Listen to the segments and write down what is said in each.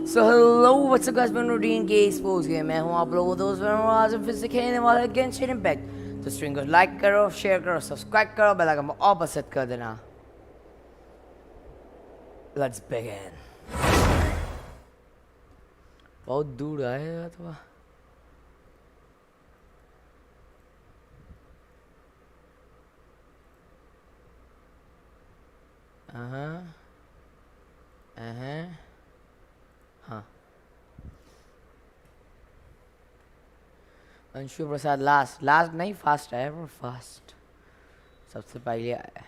So hello, what's up guys, मैं DNK Esports Gaming मैं हूँ आप लोगों दोस्त मैं हूँ आज फिर से खेलने वाला है Genshin Impact। तो स्ट्रीम को लाइक करो, शेयर करो, सब्सक्राइब करो, बेल आइकन और पर सेट कर देना। Let's begin। बहुत दूर आएगा तो हाँ अंशु प्रसाद लास्ट नहीं फास्ट आया पर फास्ट सबसे पहले आया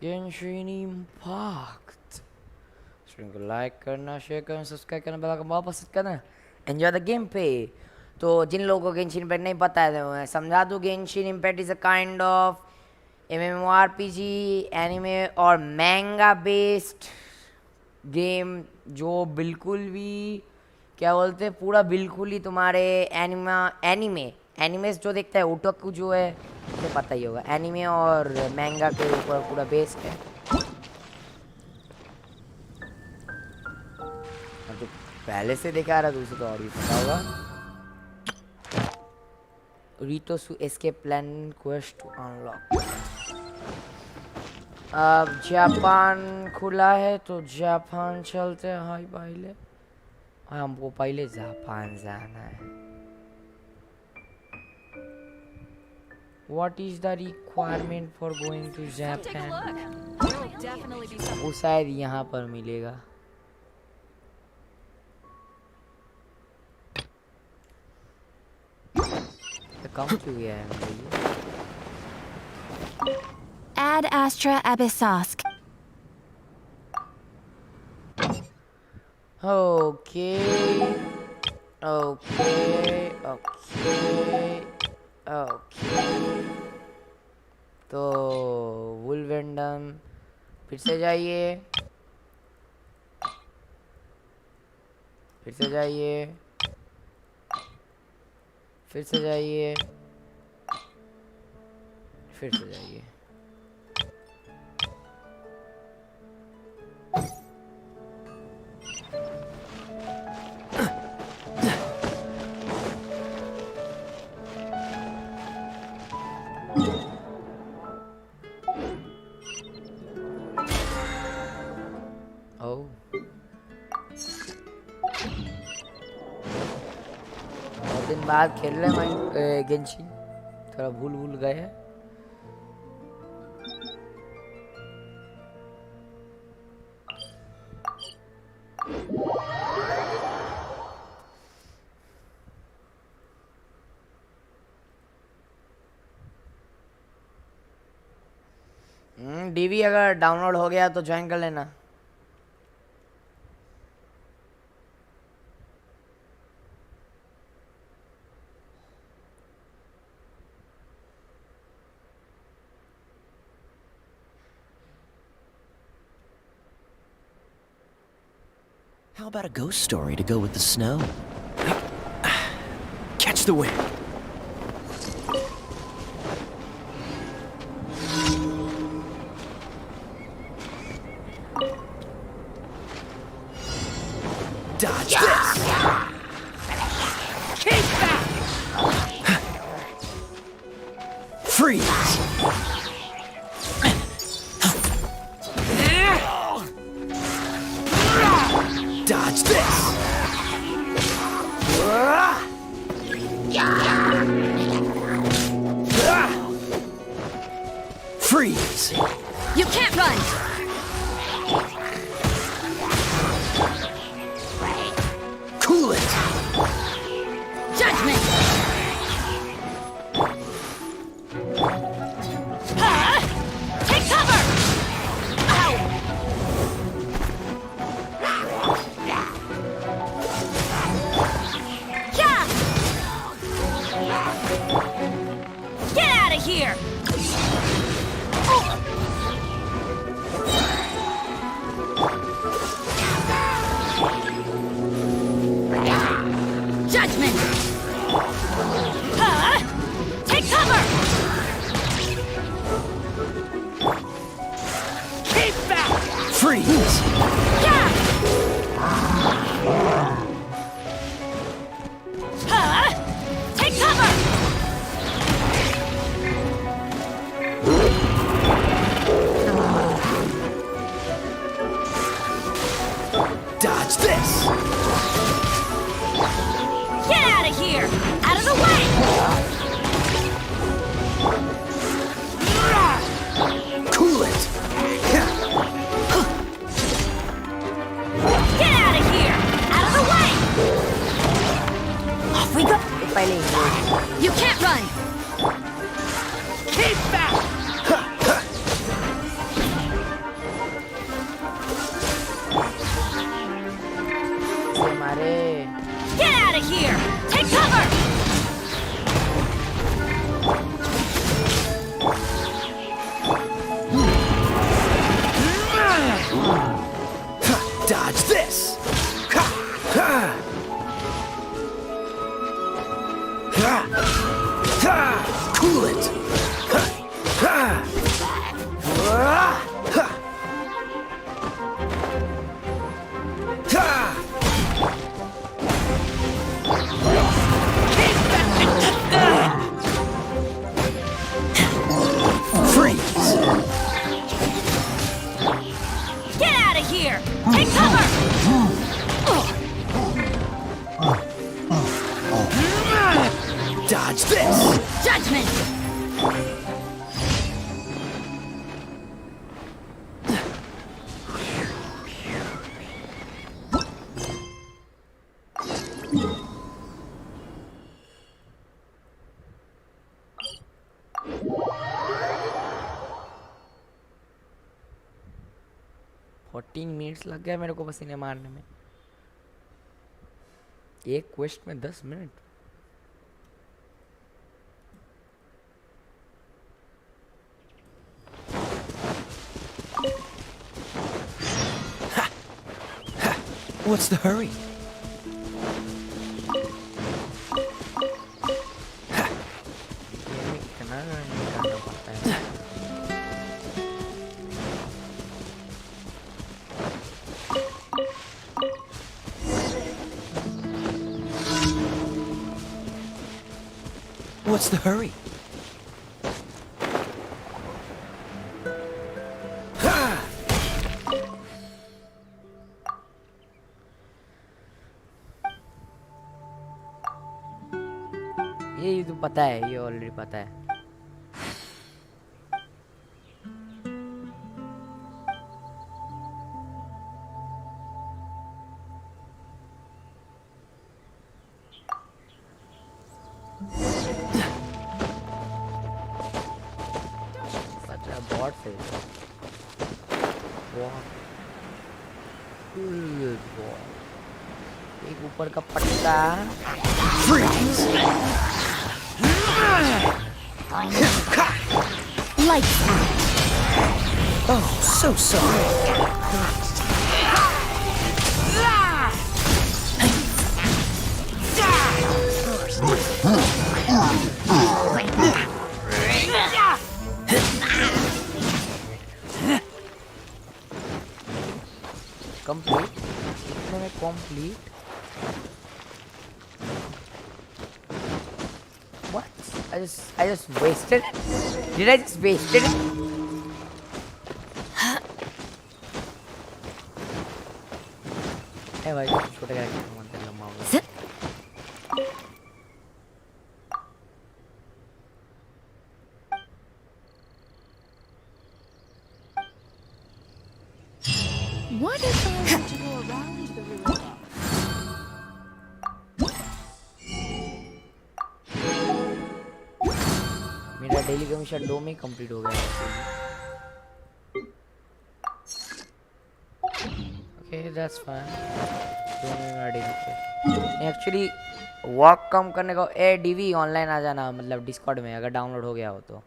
Genshin Impact। स्ट्रीम को लाइक करना, शेयर करना, सब्सक्राइब करना, बेल आइकन वापस करना। एंजॉय द गेम पे। तो जिन लोगों को Genshin Impact नहीं पता है तो मैं समझा दूँ। Genshin Impact is a kind of MMORPG anime और मैंगा बेस्ड गेम जो बिल्कुल भी क्या बोलते हैं पूरा बिल्कुल ही तुम्हारे एनिमेस जो देखता है ओटाकू जो है तो पता ही होगा एनिमे और मैंगा के ऊपर पूरा बेस्ड है। और जो पहले से देखा रहा था उसे तो और भी पता होगा। रिटोसु escape plan quest to unlock. अब जापान खुला है तो जापान चलते हैं। हाय पहले हमको पहले जापान जाना है। What is the requirement for going to Japan? वो शायद यहाँ पर मिलेगा। कम क्यों गया है मेरे लिए? Ad Astra Abyssosk. Okay. तो वुल्वेंडम फिर से जाइए, फिर से जाइए, फिर से जाइए, फिर से जाइए। दिन बाद खेल रहे हैं गेंशिन, थोड़ा भूल गए हैं। डीवी अगर डाउनलोड हो गया तो ज्वाइन कर लेना। How about a ghost story to go with the snow? Catch the wind. Dodge this. Keep back. Freeze. Dodge this! Freeze! You can't run! Cool it! Judgment! Take cover! Ow! Get out of here! Judgment! Take cover! Freeze! Yeah! Take cover! Dodge this! Get out of here! Out of the way! Cool it! Get out of here! Out of the way! Off we go! पहले You can't run! Keep back! से मारे Get out of here! Take cover! Dodge this! Cool it! Freeze! Get out of here! Take cover! Dodge this! Judgment! Minutes लग गया मेरे को पसीने मारने में. एक क्वेस्ट में 10 मिनट. What's the hurry? कितना करना पड़ता है. What's the hurry? ये तो पता है, ये ऑलरेडी पता है. बॉट से एक ऊपर का पट्टा. Lights out! Oh, so sorry. Complete. इतने में complete. What? I just wasted it. Did I just wasted it? Hey भाई छोटे कैरेक्टर को मत लंबा हो गया. What if I were to go around the river? मेरा डेली का मिशन 2 में कंप्लीट हो गया है. Okay that's fine. 2 में मेरा डेली पे एक्चुअली वॉक कम करने को ए डीवी ऑनलाइन आ जाना, मतलब डिस्कॉर्ड में अगर डाउनलोड हो गया हो तो.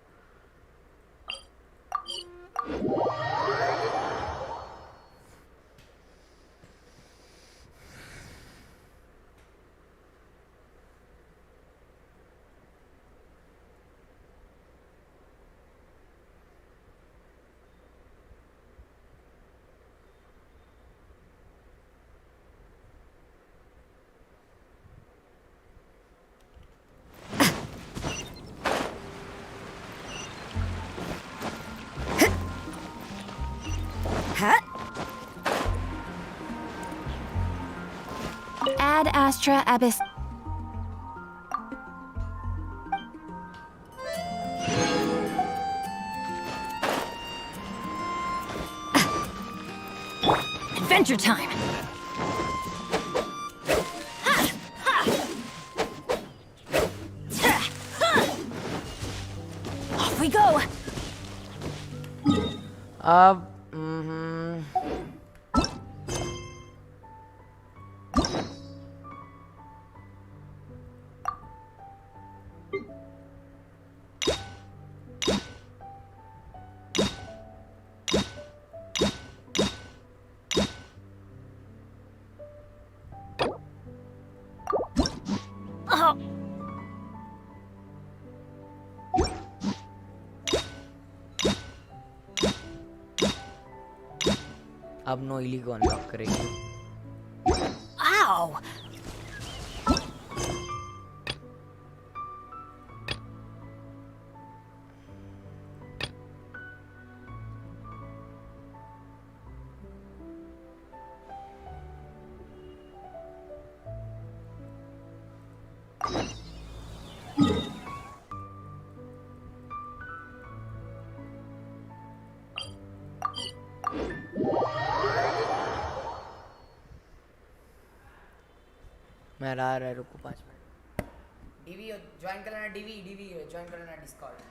Huh? Ad Astra Abyss. Adventure time! Off we go! अब Oh. अब नोइली को अनलॉक करेंगे। Ow! मैं रहा रुको 5 मिनट। डीवी ज्वाइन कर लेना, डीवी ज्वाइन कर लेना Discord.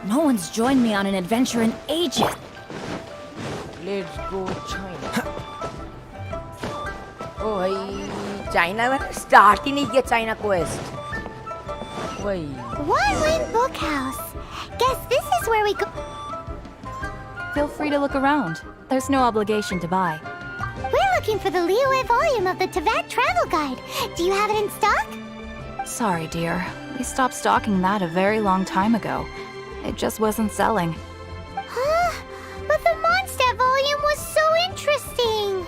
No one's joined me on an adventure in ages. Let's go China. ओ भाई चाइना में स्टार्ट ही नहीं किया चाइना क्वेस्ट। वही One Ring Bookhouse. Guess this is where we go. Feel free to look around. There's no obligation to buy. We're looking for the Liyue volume of the Teyvat Travel Guide. Do you have it in stock? Sorry, dear. We stopped stocking that a very long time ago. It just wasn't selling. Huh? But the Mondstadt volume was so interesting.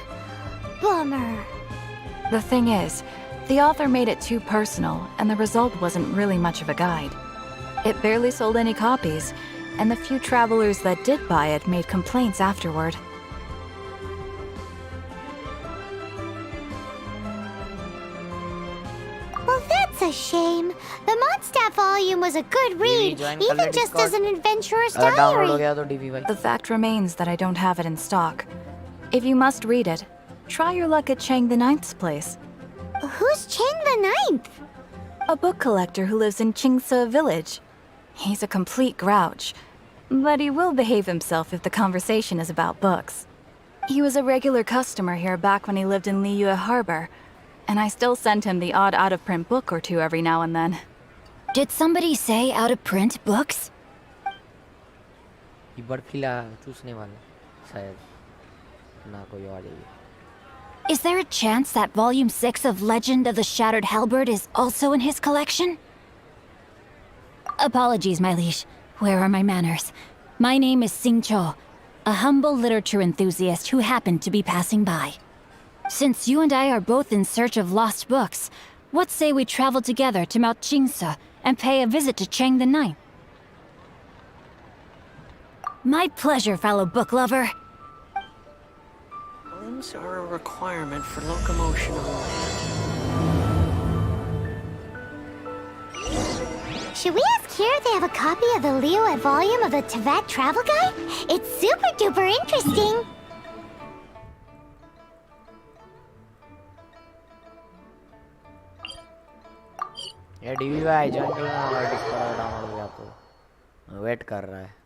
Bummer. The thing is, the author made it too personal, and the result wasn't really much of a guide. It barely sold any copies, and the few travelers that did buy it made complaints afterward. Well, that's a shame. The Mondstadt volume was a good read, join कर ले even just as Discord. an adventurer's अगर download हो diary. गया तो DV भाई। The fact remains that I don't have it in stock. If you must read it, try your luck at Chang the Ninth's place. Who's Chang the Ninth? A book collector who lives in Qingse village. He's a complete grouch, but he will behave himself if the conversation is about books. He was a regular customer here back when he lived in Liyue Harbor, and I still send him the odd out-of-print book or two every now and then. Did somebody say out-of-print books? ये बर्फीला चूसने वाला शायद ना कोई और है। Is there a chance that Volume 6 of Legend of the Shattered Halberd is also in his collection? Apologies, my liege. Where are my manners? My name is Sing Cho, a humble literature enthusiast who happened to be passing by. Since you and I are both in search of lost books, what say we travel together to Mount Qingse and pay a visit to Chang the Ninth? My pleasure, fellow book lover. Limbs are a requirement for locomotion on land. Should we ask here if they have a copy of the Liyue volume of the Teyvat Travel Guide? It's super duper interesting. ये DVI join करना Discord download हो गया तो wait कर रहा है।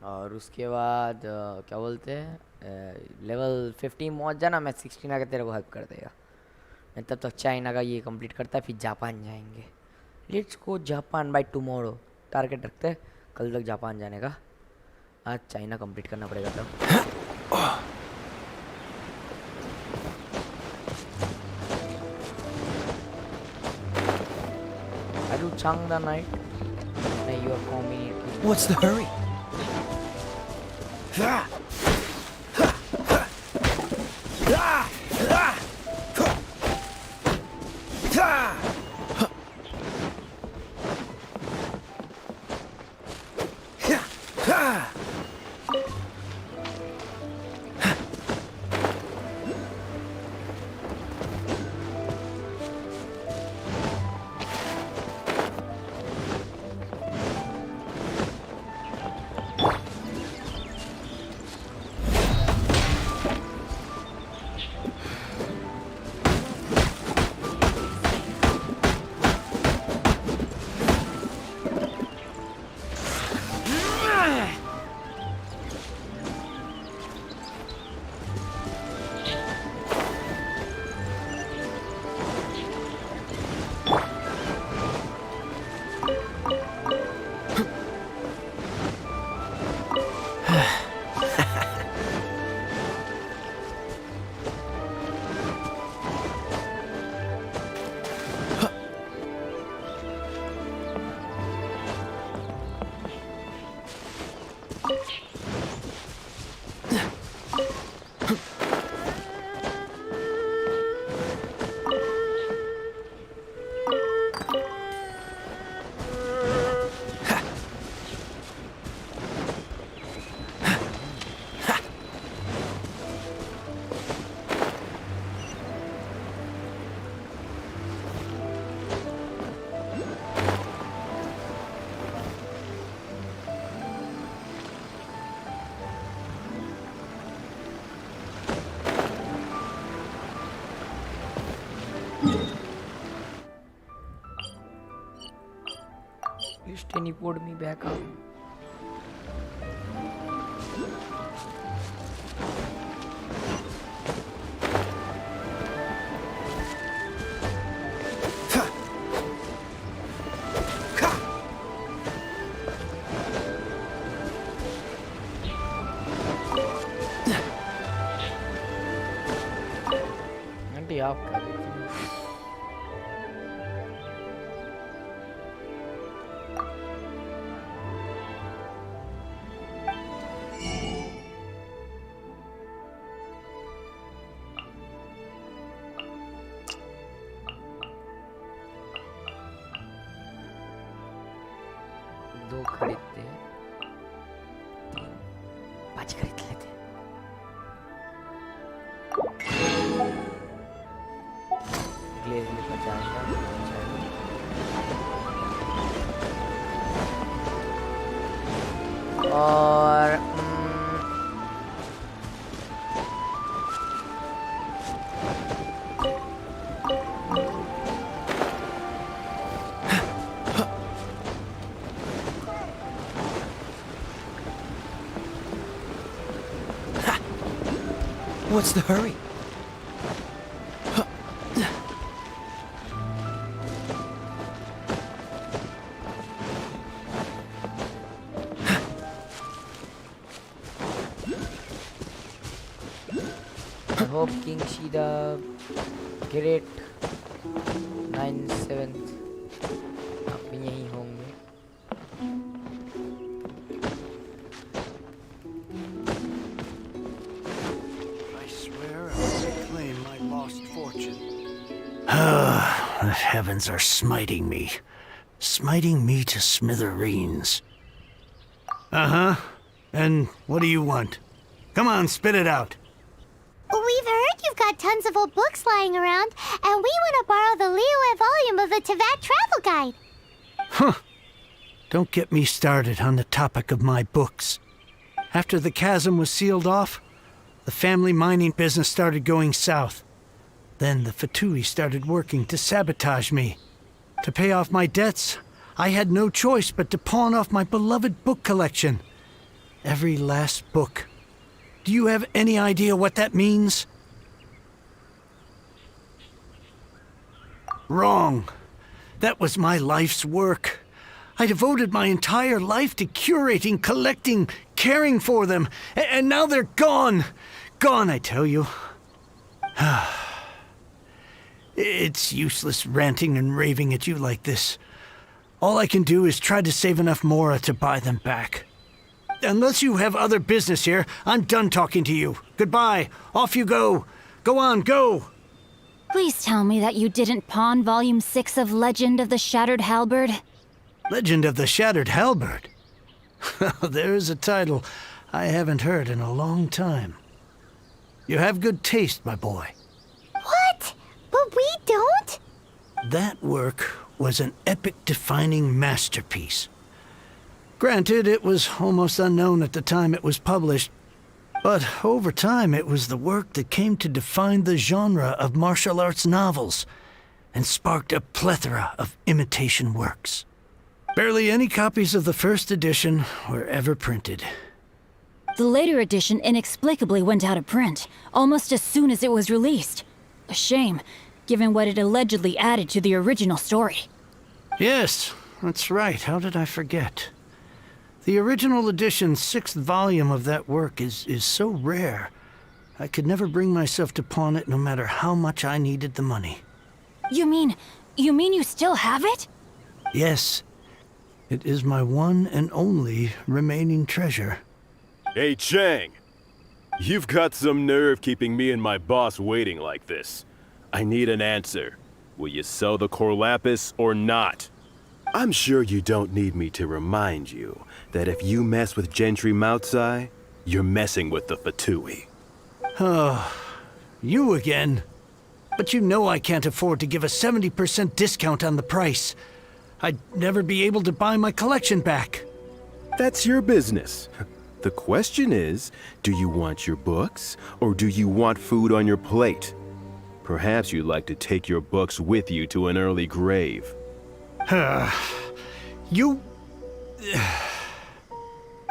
और उसके बाद क्या बोलते हैं लेवल 15 पहुंच जाना, मैं 16 आके तेरे को हेल्प कर देगा। मैं तब तक चाइना का ये कंप्लीट करता है, फिर जापान जाएंगे। Let's go Japan by tomorrow, target रखते हैं कल तक जापान जाने का। आज चाइना कंप्लीट करना पड़ेगा तब। Are you Chang the night? No, you are coming. What's the hurry? Please teleport me back up. Aunty आप क्या देखती हैं? दो खरीदते हैं, 5 खरीद लेते हैं। ग्लेज में 50 और What's the hurry? I hope King Shida Great 9/7 आप भी यहीं होंगे। I swear I'll reclaim my lost fortune. The heavens are smiting me. Smiting me to smithereens. Uh-huh. And what do you want? Come on, spit it out. We've heard you've got tons of old books lying around, and we want to borrow the Liyue volume of the Teyvat Travel Guide. Don't get me started on the topic of my books. After the chasm was sealed off, the family mining business started going south. Then the Fatui started working to sabotage me. To pay off my debts, I had no choice but to pawn off my beloved book collection. Every last book. Do you have any idea what that means? Wrong. That was my life's work. I devoted my entire life to curating, collecting, caring for them, and now they're gone. Gone, I tell you. It's useless ranting and raving at you like this. All I can do is try to save enough Mora to buy them back. Unless you have other business here, I'm done talking to you. Goodbye. Off you go. Go on, go. Please tell me that you didn't pawn Volume 6 of Legend of the Shattered Halberd. Legend of the Shattered Halberd. There's a title I haven't heard in a long time. You have good taste, my boy. What? But we don't? That work was an epic-defining masterpiece. Granted, it was almost unknown at the time it was published, but over time it was the work that came to define the genre of martial arts novels and sparked a plethora of imitation works. Barely any copies of the first edition were ever printed. The later edition inexplicably went out of print, almost as soon as it was released. A shame, given what it allegedly added to the original story. Yes, that's right. How did I forget? The original edition's 6th volume of that work is so rare, I could never bring myself to pawn it no matter how much I needed the money. You mean you still have it? Yes. It is my one and only remaining treasure. Hey, Chang! You've got some nerve keeping me and my boss waiting like this. I need an answer. Will you sell the core lapis or not? I'm sure you don't need me to remind you that if you mess with Gentry Moutsai, you're messing with the Fatui. Oh, you again. But you know I can't afford to give a 70% discount on the price. I'd never be able to buy my collection back. That's your business. The question is, do you want your books, or do you want food on your plate? Perhaps you'd like to take your books with you to an early grave. You...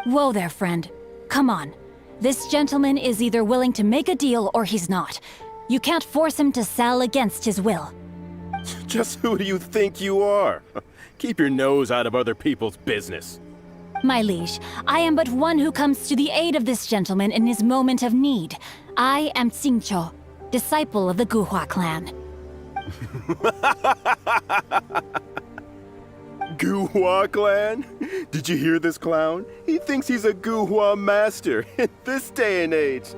Whoa there, friend. Come on. This gentleman is either willing to make a deal or he's not. You can't force him to sell against his will. Just who do you think you are? Keep your nose out of other people's business. My liege, I am but one who comes to the aid of this gentleman in his moment of need. I am Xingqiu, disciple of the Guhua clan. Guhua clan? Did you hear this clown? He thinks he's a Guhua master in this day and age.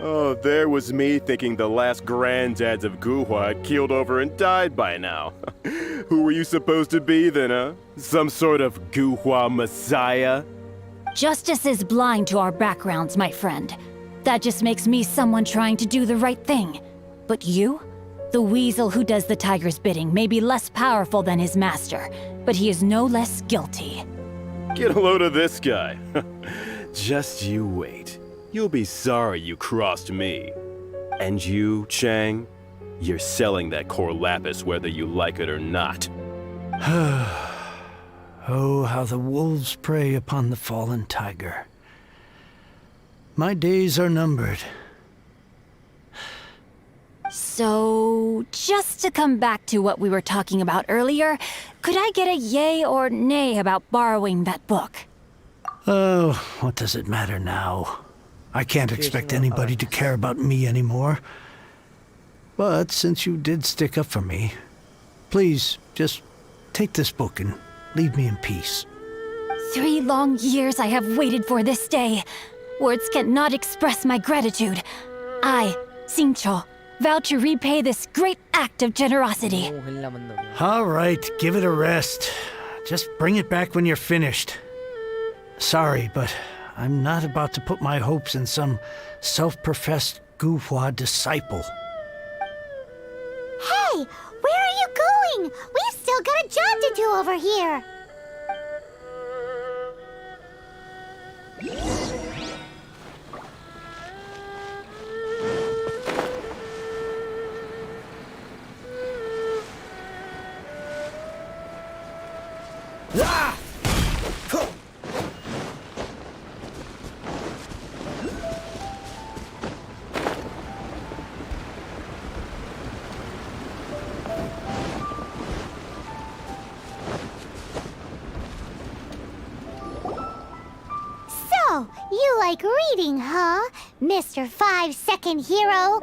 Oh, there was me thinking the last granddads of Guhua had keeled over and died by now. Who were you supposed to be then, huh? Some sort of Guhua messiah? Justice is blind to our backgrounds, my friend. That just makes me someone trying to do the right thing. But you? The weasel who does the tiger's bidding may be less powerful than his master, but he is no less guilty. Get a load of this guy. Just you wait. You'll be sorry you crossed me. And you, Chang, you're selling that core lapis whether you like it or not. Oh, how the wolves prey upon the fallen tiger. My days are numbered. So, just to come back to what we were talking about earlier, could I get a yay or nay about borrowing that book? Oh, what does it matter now? I can't expect anybody to care about me anymore. But since you did stick up for me, please, just take this book and leave me in peace. 3 long years I have waited for this day. Words cannot express my gratitude. I, Xingqiu, vow to repay this great act of generosity. All right, give it a rest. Just bring it back when you're finished. Sorry, but I'm not about to put my hopes in some self-professed Guhua disciple. Hey, where are you going? We still y'all got a job to do over here. So, you like reading, huh, Mr. 5-second hero?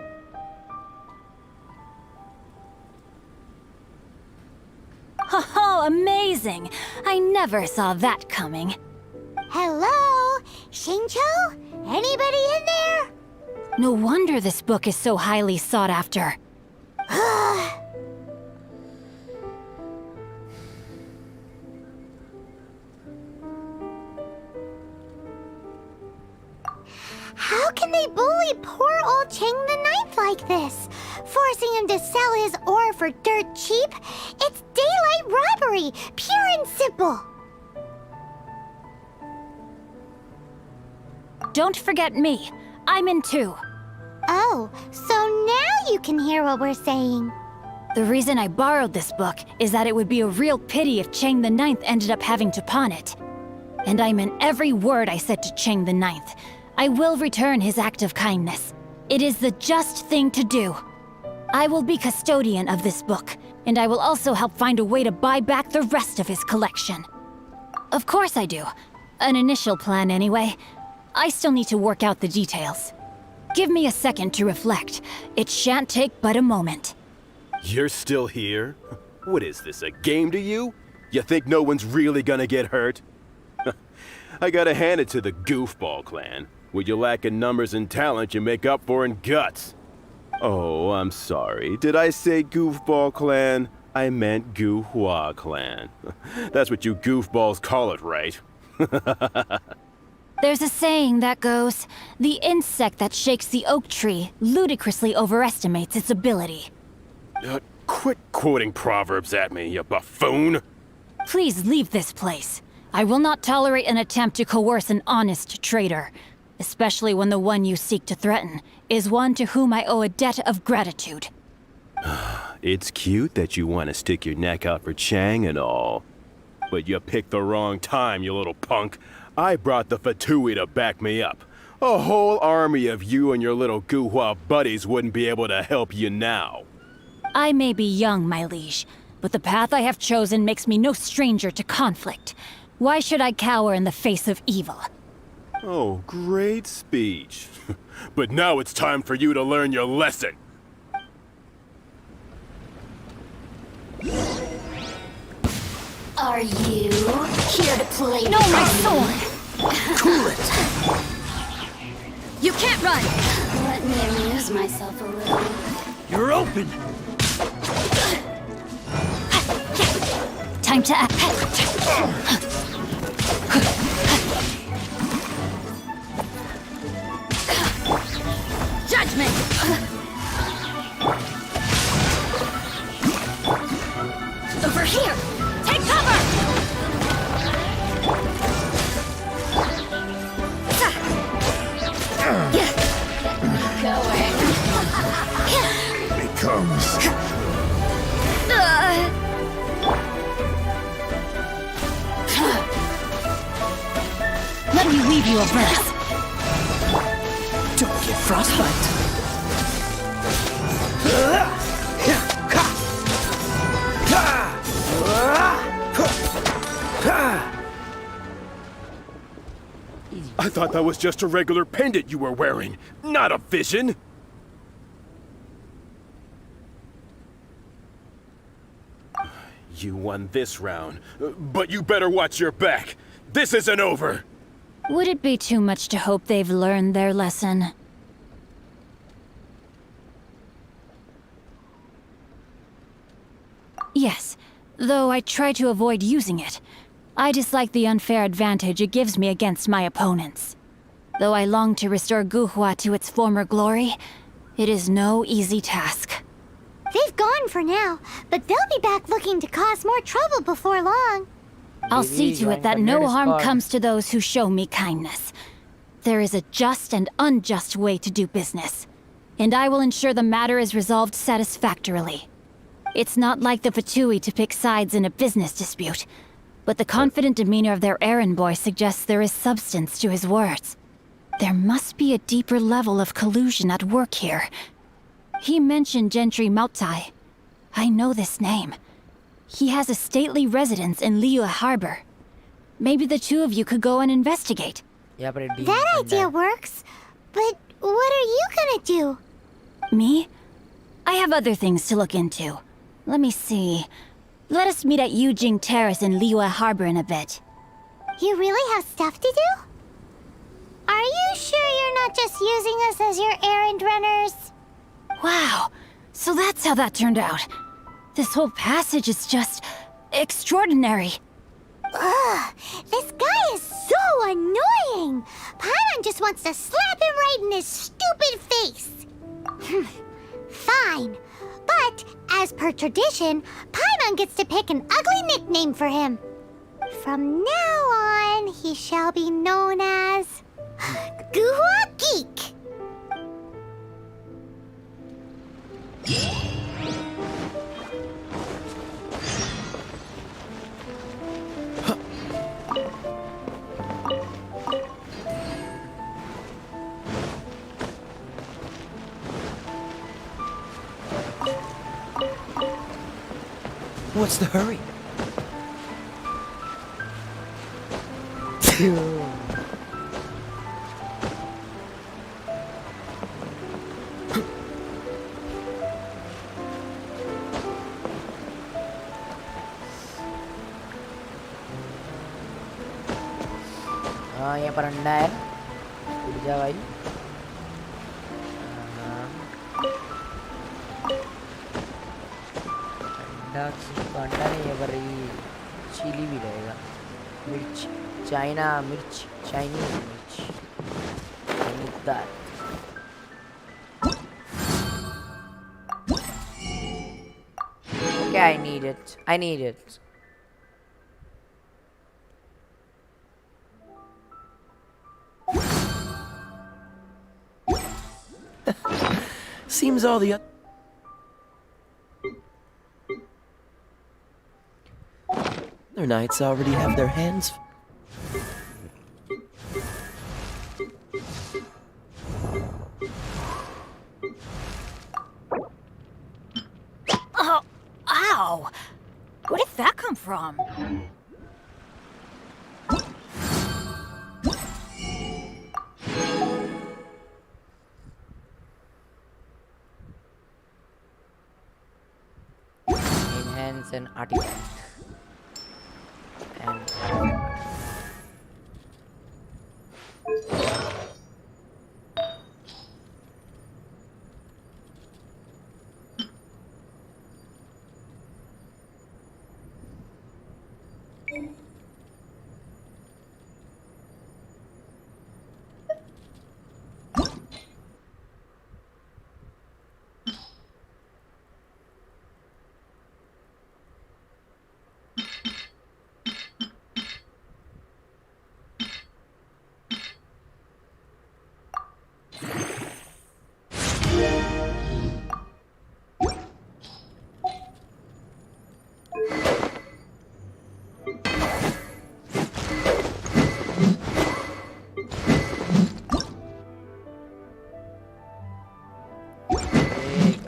Oh, amazing! I never saw that coming. Hello? Xingqiu? Anybody in there? No wonder this book is so highly sought after. How can they bully poor old Chang the Ninth like this? Forcing him to sell his ore for dirt cheap? It's daylight robbery, pure and simple. Don't forget me. I'm in too. Oh, so now you can hear what we're saying. The reason I borrowed this book is that it would be a real pity if Chang the Ninth ended up having to pawn it. And I meant every word I said to Chang the Ninth. I will return his act of kindness. It is the just thing to do. I will be custodian of this book, and I will also help find a way to buy back the rest of his collection. Of course I do. An initial plan anyway. I still need to work out the details. Give me a second to reflect. It shan't take but a moment. You're still here? What is this, a game to you? You think no one's really gonna get hurt? I gotta hand it to the Goofball clan. What you lack in numbers and talent, you make up for in guts. Oh, I'm sorry. Did I say Goofball clan? I meant Guhua clan. That's what you goofballs call it, right? There's a saying that goes, the insect that shakes the oak tree ludicrously overestimates its ability. Quit quoting proverbs at me, you buffoon! Please leave this place. I will not tolerate an attempt to coerce an honest trader, especially when the one you seek to threaten is one to whom I owe a debt of gratitude. It's cute that you want to stick your neck out for Chang and all. But you picked the wrong time, you little punk. I brought the Fatui to back me up. A whole army of you and your little Guhua buddies wouldn't be able to help you now. I may be young, my liege, but the path I have chosen makes me no stranger to conflict. Why should I cower in the face of evil? Oh, great speech. But now it's time for you to learn your lesson. Are you here to play? No, my sword! Cool it! You can't run! Let me amuse myself a little. You're open! Time to act. Judgment! Over here! Take cover! Becomes. Let me weave you a verse. Don't get frostbite. I thought that was just a regular pendant you were wearing, not a vision. You won this round, but you better watch your back. This isn't over. Would it be too much to hope they've learned their lesson? Yes, though I try to avoid using it. I dislike the unfair advantage it gives me against my opponents. Though I long to restore Guhua to its former glory, it is no easy task. They've gone for now, but they'll be back looking to cause more trouble before long. I'll see to it that no harm comes to those who show me kindness. There is a just and unjust way to do business, and I will ensure the matter is resolved satisfactorily. It's not like the Fatui to pick sides in a business dispute, but the confident demeanor of their errand boy suggests there is substance to his words. There must be a deeper level of collusion at work here. He mentioned Gentry Mautai. I know this name. He has a stately residence in Liyue Harbor. Maybe the two of you could go and investigate. That idea works, but what are you gonna do? Me? I have other things to look into. Let me see. Let us meet at Yujing Terrace in Liyue Harbor in a bit. You really have stuff to do? Are you sure you're not just using us as your errand runners? Wow, so that's how that turned out. This whole passage is just extraordinary. Ugh, this guy is so annoying! Paimon just wants to slap him right in his stupid face! Fine, but as per tradition, Paimon gets to pick an ugly nickname for him. From now on, he shall be known as... Guhua Geek! What's the hurry? हाँ यहाँ पर अंडा है उड़ जा भाई अंडा अंडा नहीं है पर ये चिली भी रहेगा मिर्च चाइना मिर्च चाइनीज मिर्च I need that. Okay, I need it. I need it. Seems all the other knights already have their hands. Oh, ow! Where did that come from? Enhance an artifact. And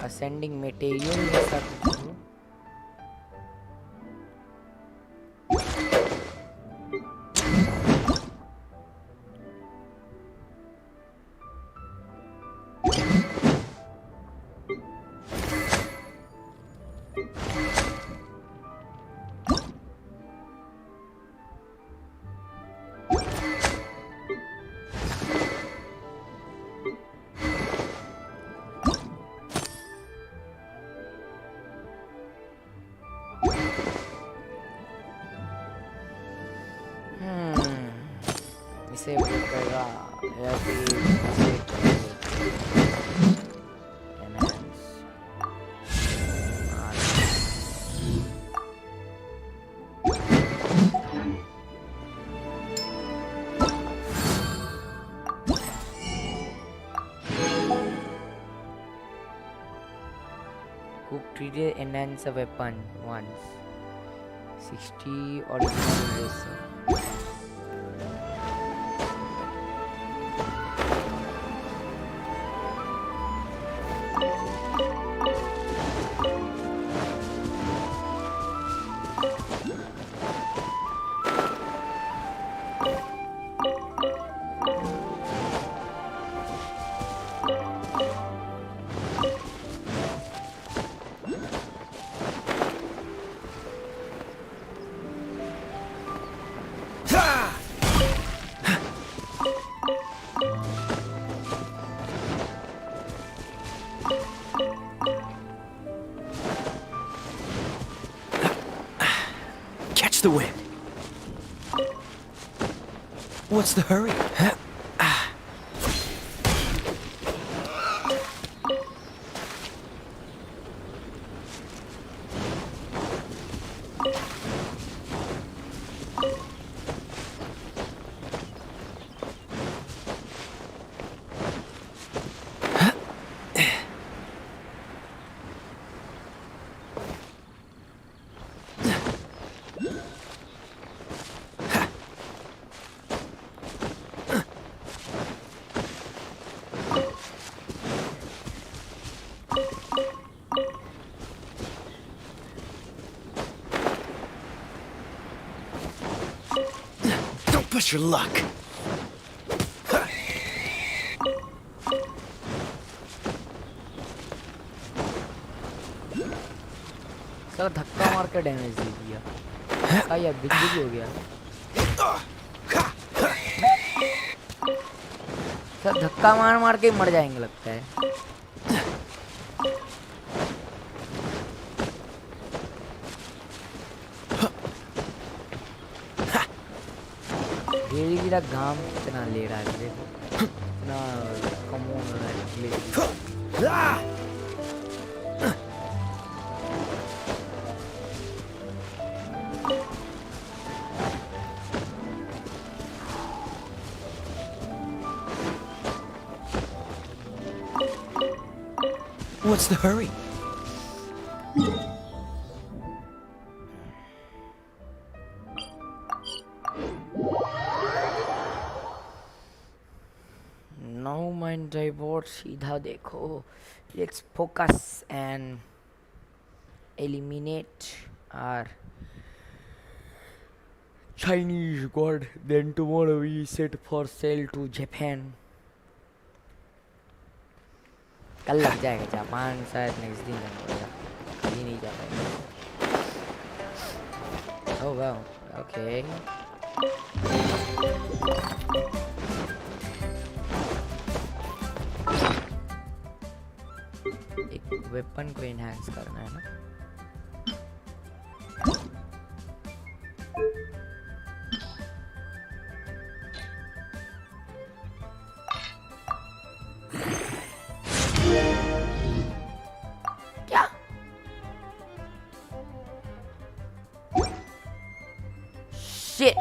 ascending material ऐसा कुछ हो इसे उपयोग करेगा या फिर enhance Cook 3D enhance a weapon once. 60 original eraser. Catch the wind. What's the hurry? Don't push your luck. Sir धक्का मार के डैमेज दे दिया। क्या यार बिजली हो गया। सर धक्का मार मार के मर जाएंगे लगता है। धीरे धीरे घाम कितना ले रहा है देखो कितना कम हो रहा है। What's the hurry? No mind divert, सीधा देखो. Let's focus and eliminate our Chinese god. Then tomorrow we set for sail to Japan. कल लग जाएगा जापान शायद नेक्स्ट दिन जाना पड़ेगा कभी नहीं जा पाएगा. Oh wow, okay. एक वेपन को इनहैंस करना है ना. क्या शिट.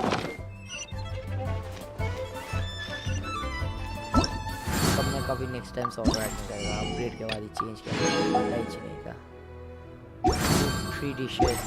कभी नेक्स्ट टाइम सॉल्व नहीं करेगा. अपग्रेड के बाद ही चेंज करेगा. ही चलेगा. 3 डिशेस.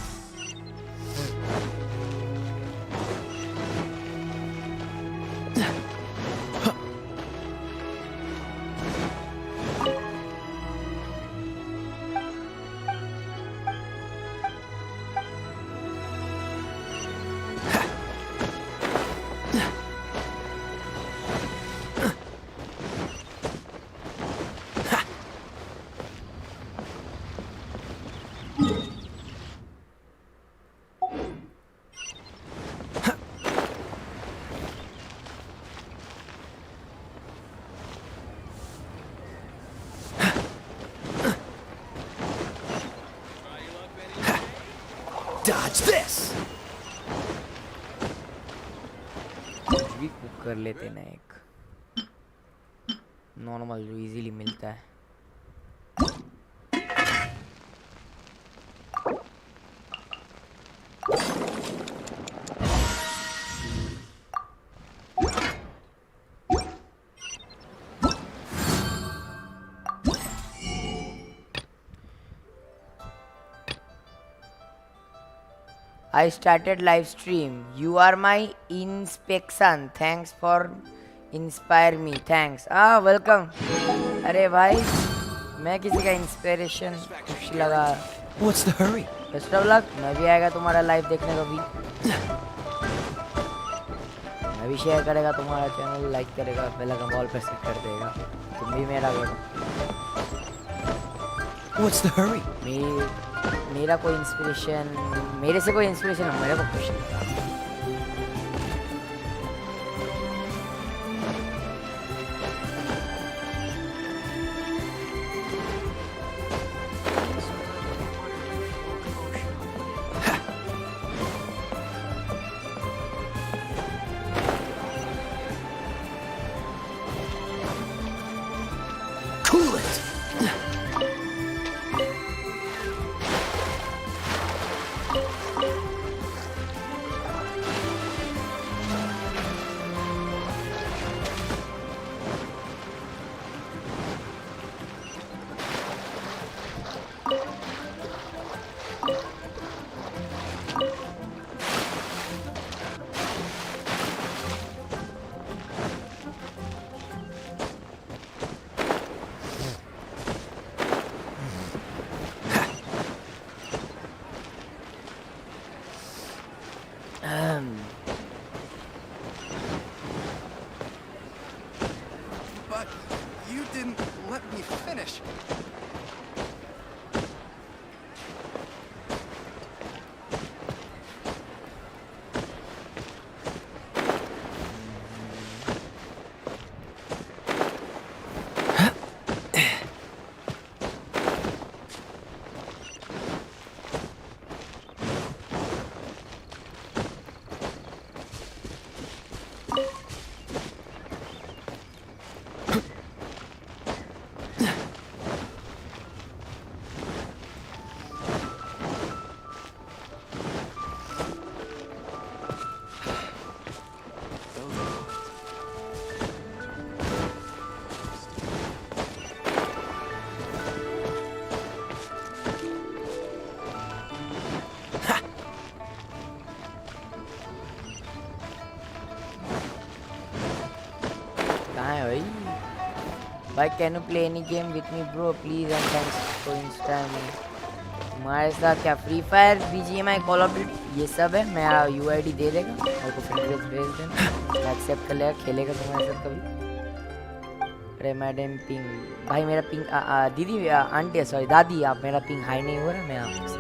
Dodge this. भी कुक कर लेते ना एक नॉर्मल जो इजीली मिलता है. I started live stream. You are my inspection. Thanks for inspire me. Thanks. Welcome. अरे भाई मैं किसी का इंस्पिरेशन खुशी लगा. What's the hurry? Best of luck. मैं भी आएगा तुम्हारा लाइव देखने कभी. मैं भी शेयर करेगा तुम्हारा चैनल, लाइक करेगा, बेल आइकन ऑल पे सेट कर देगा. तुम भी मेरा करो. What's the hurry? मेरा कोई इंस्पिरेशन, मेरे से कोई इंस्पिरेशन हो मेरे को खुश नहीं. Cool it! But you didn't let me finish. भाई can you play any game with me bro please and thanks for Instagram. तुम्हारे साथ क्या free fire, BGMI, call of duty ये सब है. मेरा UID दे देगा, मेरे को फ्रेंड रिक्वेस्ट भेज देना, मैं एक्सेप्ट कर लेगा, खेलेगा तुम्हारे साथ कभी. अरे मैडम पिंग भाई मेरा पिंग दीदी आंटी सॉरी दादी आप मेरा पिंग हाई नहीं हो रहा. मैं आपसे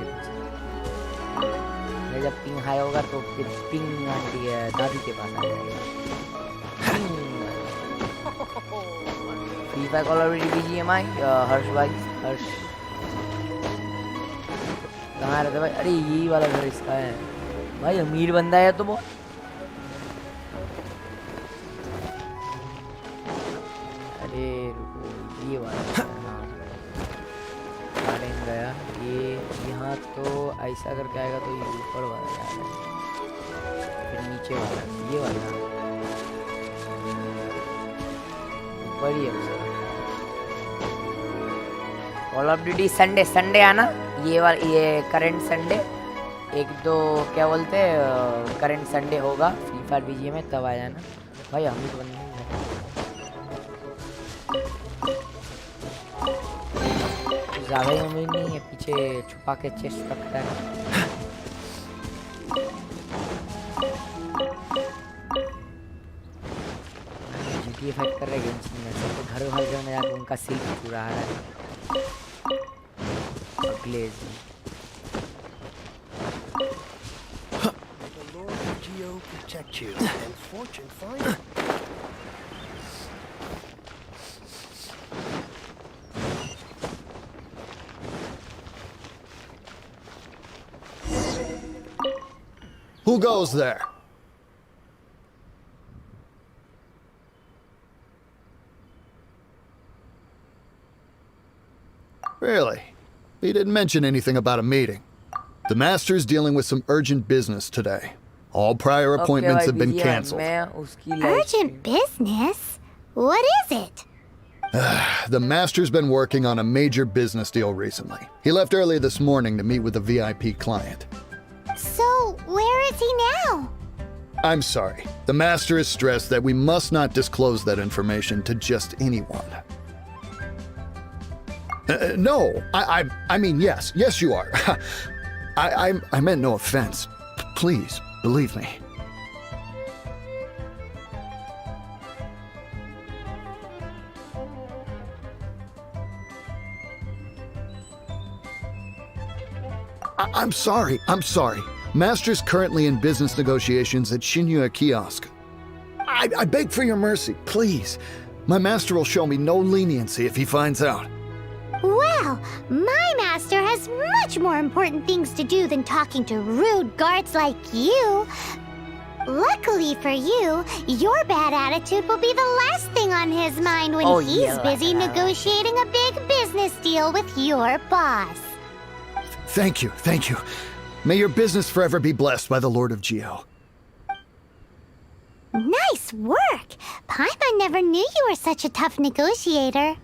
मेरा जब पिंग हाई होगा तो फिर पिंग आंटी दादी के पास आ जाएगा. Free fire, call of duty, BGMI. हर्ष भाई हर्ष कहाँ रहता भाई? अरे यही वाला घर इसका है भाई. अमीर बंदा है तो वो. अरे रुको ये वाला गार्डन गया ये. यहाँ तो ऐसा करके आएगा तो ये ऊपर वाला जा रहा है, फिर नीचे वाला ये वाला ऊपर ही है. कॉल ऑफ ड्यूटी संडे आना. ये वाला ये करंट संडे एक दो क्या बोलते हैं करंट संडे होगा फ्री फायर BGMI तब आ जाना भाई. हम तो बंदे ज़्यादा ही उम्मीद नहीं है. पीछे छुपा के चेस्ट रखता है. GTA फाइट कर रहे गेंशिन में सब तो घर में जाकर उनका सिल्क चुरा रहा है. Glaze. The Lord of Geo protect you and fortune find you. Who goes there? Really? He didn't mention anything about a meeting. The Master's dealing with some urgent business today. All prior appointments have been cancelled. Urgent business? What is it? The Master's been working on a major business deal recently. He left early this morning to meet with a VIP client. So, is he now? I'm sorry. The Master is stressed that we must not disclose that information to just anyone. No, I mean, yes, you are. I meant no offense. Please, believe me. I'm sorry. Master's currently in business negotiations at Shinya Kiosk. I beg for your mercy, please. My master will show me no leniency if he finds out. Well, my master has much more important things to do than talking to rude guards like you. Luckily for you, your bad attitude will be the last thing on his mind when he's busy negotiating a big business deal with your boss. Thank you. May your business forever be blessed by the Lord of Geo. Nice work! Paimon never knew you were such a tough negotiator.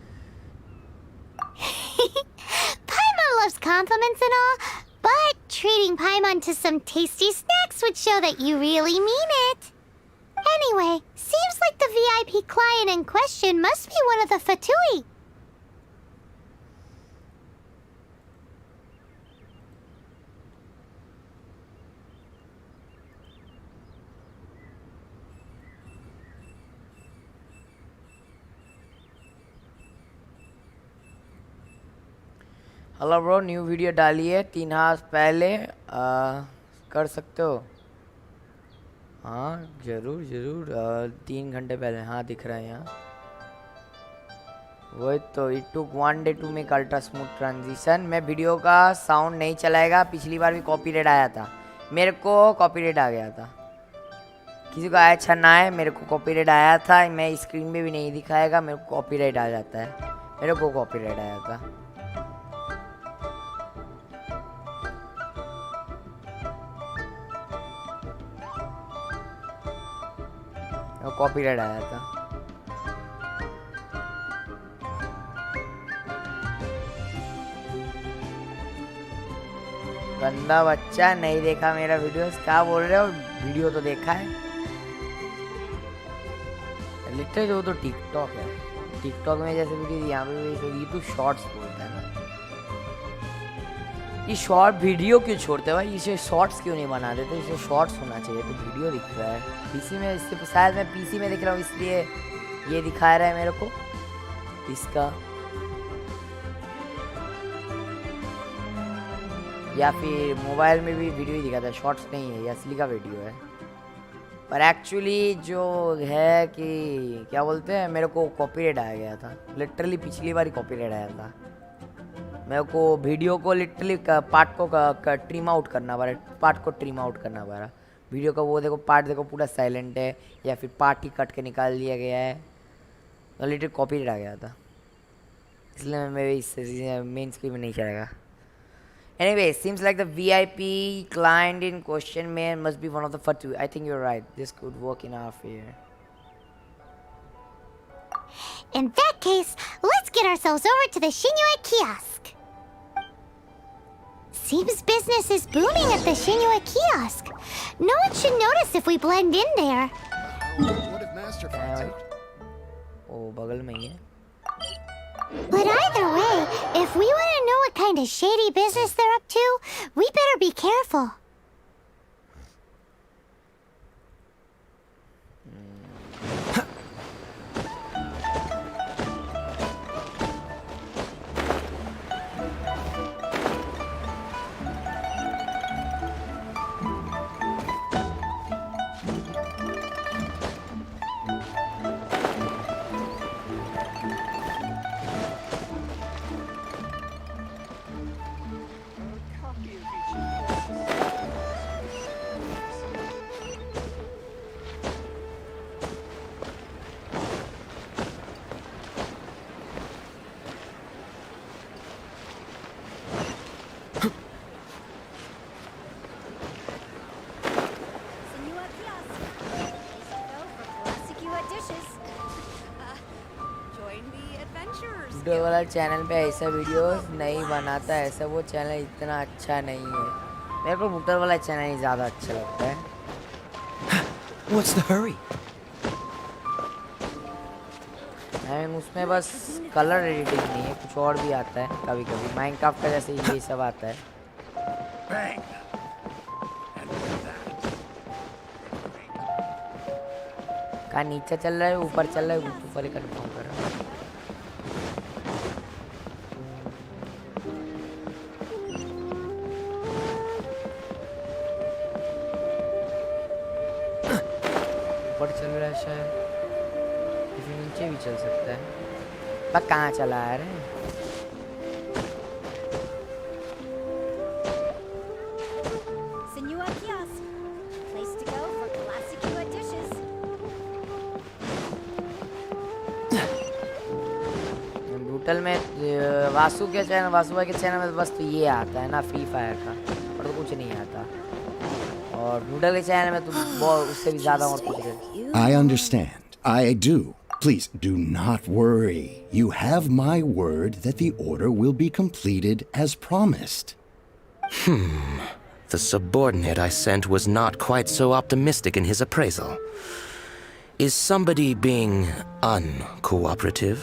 Paimon loves compliments and all, but treating Paimon to some tasty snacks would show that you really mean it. Anyway, seems like the VIP client in question must be one of the Fatui. Hello bro, new video डाली है 3 हाथ पहले कर सकते हो? हाँ ज़रूर 3 घंटे पहले। हाँ दिख रहा है यहाँ। वही तो, it took 1 day to make ultra smooth transition. मैं वीडियो का साउंड नहीं चलाएगा। पिछली बार भी कॉपीराइट आया था, मेरे को कॉपीराइट आ गया था। किसी को आया अच्छा ना है, मेरे को कॉपीराइट आया था। मैं स्क्रीन में भी नहीं दिखाएगा, मेरे को कॉपीराइट आ जाता है। मेरे को कॉपीराइट आया था। कॉपीराइट आया था। गंदा बच्चा, नहीं देखा मेरा वीडियो। क्या बोल रहे हो? वीडियो तो देखा है लिटरली। वो तो टिकटॉक है। टिकटॉक में जैसे वीडियो यहाँ पे ये तो शॉर्ट्स बोलता है ना। ये शॉर्ट वीडियो क्यों छोड़ते हैं भाई? इसे शॉर्ट्स क्यों नहीं बना देते? इसे शॉर्ट्स होना चाहिए। तो वीडियो दिख रहा है पीसी में, इससे शायद मैं पीसी में दिख रहा हूँ इसलिए ये दिखा रहा है मेरे को इसका, या फिर मोबाइल में भी वीडियो ही दिखाता है। शॉर्ट्स नहीं है, ये असली का वीडियो है। पर एक्चुअली जो है कि क्या बोलते हैं, मेरे को कॉपीराइट आ गया था लिटरली। पिछली बार ही कॉपीराइट आया था। मेरे को वीडियो को लिटरली पार्ट को ट्रिम आउट करना पड़ा, पार्ट को ट्रिम आउट करना पड़ा। वीडियो का वो देखो पार्ट देखो पूरा साइलेंट है, या फिर पार्ट ही कट के निकाल दिया गया है। तो लिटरली कॉपीराइट आ गया था, इसलिए मैं इस मेन स्क्रीन में नहीं चलेगा। Anyway, seems like the VIP client in question must be one of the Fatu. I think you're right. This could work in our favor. In that case, let's get ourselves over to the Shinya Kiosk. Seems business is booming at the Shinya Kiosk. No one should notice if we blend in there. What if Master finds out? Oh, बगल में ही है। But either way, if we want to know what kind of shady business they're up to, we better be careful. Video वाला channel पे ऐसा videos नहीं बनाता, ऐसा वो चैनल इतना अच्छा नहीं है। मेरे को बूटर वाला चैनल ही ज़्यादा अच्छा लगता है। What's the hurry? उसमें बस कलर एडिटिंग नहीं है, कुछ और भी आता है कभी कभी, माइनक्राफ्ट का जैसे ये सब आता है। कहाँ नीचे चल रहा है ऊपर चल रहा है, ऊपर ही कंफर्म कर रहा हूँ। ऊपर चल रहा है शायद, किसी नीचे भी चल सकता है। पर कहाँ चला है रे? Senua Kiosk. Place to go for classic Kua dishes. Brutal में वासु के चैनल, वासु भाई के चैनल में बस तो ये आता है ना फ्री फायर का, और तो कुछ नहीं आता। और ब्रूटल के चैनल में तो बहुत उससे भी ज़्यादा और कुछ है। I understand. I do. Please do not worry. You have my word that the order will be completed as promised. The subordinate I sent was not quite so optimistic in his appraisal. Is somebody being uncooperative?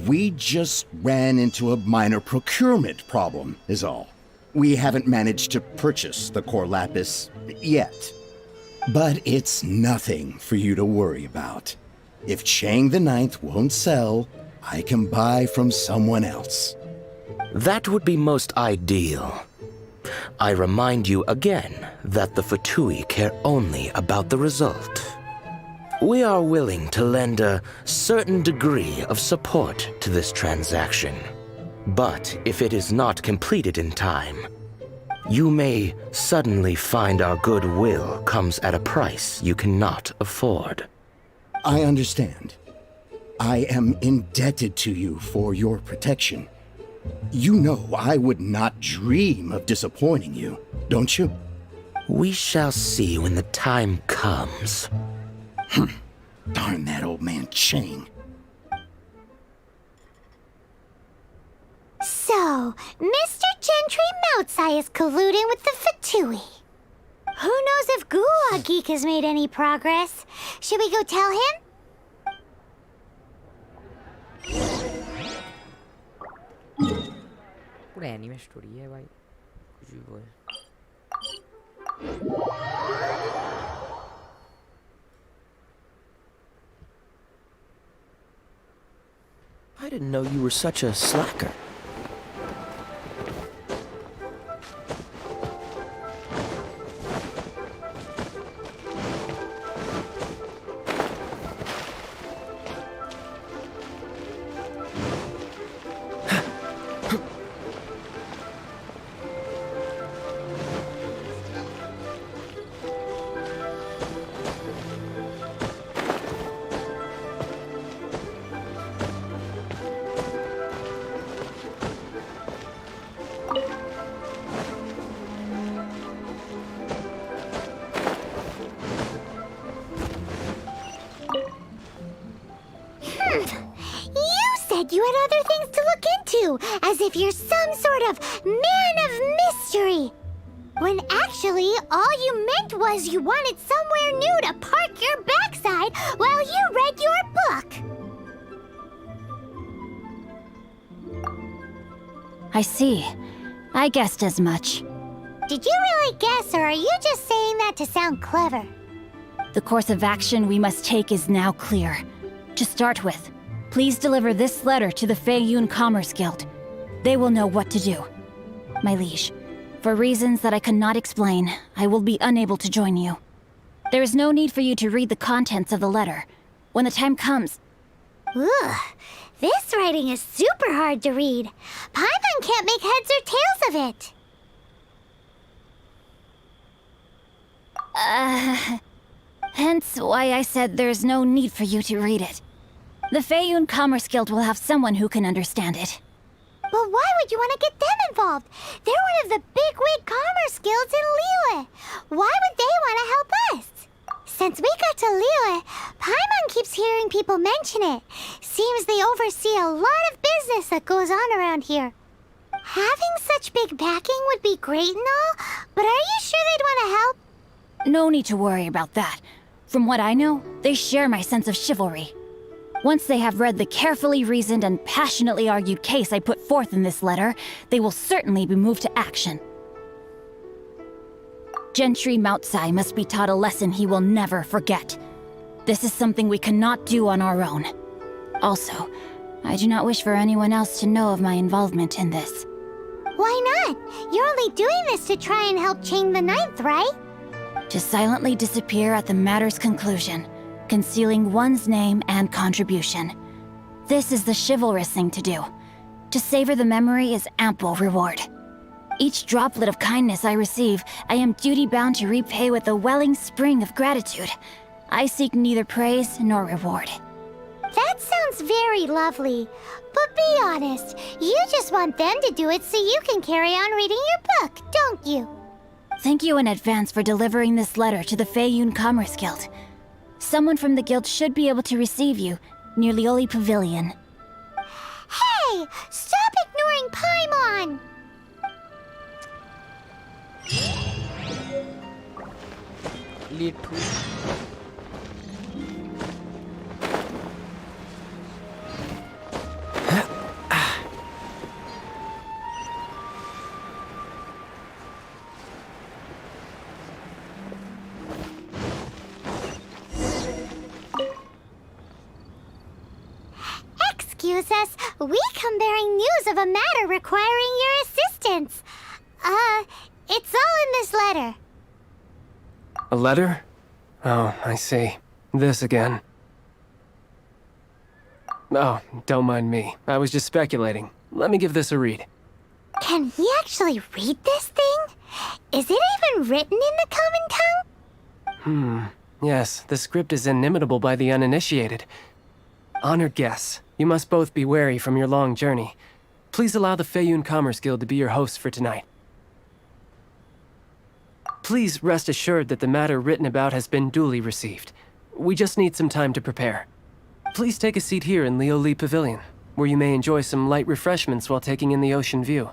We just ran into a minor procurement problem, is all. We haven't managed to purchase the core lapis yet. But it's nothing for you to worry about. If Chang the Ninth won't sell, I can buy from someone else. That would be most ideal. I remind you again that the Fatui care only about the result. We are willing to lend a certain degree of support to this transaction. But if it is not completed in time, you may suddenly find our goodwill comes at a price you cannot afford. I understand. I am indebted to you for your protection. You know I would not dream of disappointing you, don't you? We shall see when the time comes. Darn that old man Chang. So, Mr. Gentry Moutsai is colluding with the Fatui. Who knows if Gua Geek has made any progress? Should we go tell him? पूरा anime story है भाई, कुछ भी बोल। I didn't know you were such a slacker. You had other things to look into, as if you're some sort of man of mystery. When actually, all you meant was you wanted somewhere new to park your backside while you read your book. I see. I guessed as much. Did you really guess, or are you just saying that to sound clever? The course of action we must take is now clear. To start with, please deliver this letter to the Feiyun Commerce Guild. They will know what to do. My liege, for reasons that I cannot explain, I will be unable to join you. There is no need for you to read the contents of the letter. When the time comes... Ugh, this writing is super hard to read. Paimon can't make heads or tails of it. Hence why I said there's no need for you to read it. The Feiyun Commerce Guild will have someone who can understand it. But why would you want to get them involved? They're one of the bigwig commerce guilds in Liyue. Why would they want to help us? Since we got to Liyue, Paimon keeps hearing people mention it. Seems they oversee a lot of business that goes on around here. Having such big backing would be great and all, but are you sure they'd want to help? No need to worry about that. From what I know, they share my sense of chivalry. Once they have read the carefully reasoned and passionately argued case I put forth in this letter, they will certainly be moved to action. Gentry Moutsai must be taught a lesson he will never forget. This is something we cannot do on our own. Also, I do not wish for anyone else to know of my involvement in this. Why not? You're only doing this to try and help Chang the Ninth, right? To silently disappear at the matter's conclusion, concealing one's name and contribution. This is the chivalrous thing to do. To savor the memory is ample reward. Each droplet of kindness I receive, I am duty-bound to repay with a welling spring of gratitude. I seek neither praise nor reward. That sounds very lovely. But be honest, you just want them to do it so you can carry on reading your book, don't you? Thank you in advance for delivering this letter to the Feiyun Commerce Guild. Someone from the guild should be able to receive you near Lioli Pavilion. Hey! Stop ignoring Paimon! Little. Excuse us, we come bearing news of a matter requiring your assistance. It's all in this letter. A letter? Oh, I see. This again. Oh, don't mind me. I was just speculating. Let me give this a read. Can he actually read this thing? Is it even written in the common tongue? Yes, the script is inimitable by the uninitiated. Honored guests, you must both be wary from your long journey. Please allow the Feiyun Commerce Guild to be your host for tonight. Please rest assured that the matter written about has been duly received. We just need some time to prepare. Please take a seat here in Lioli Pavilion, where you may enjoy some light refreshments while taking in the ocean view.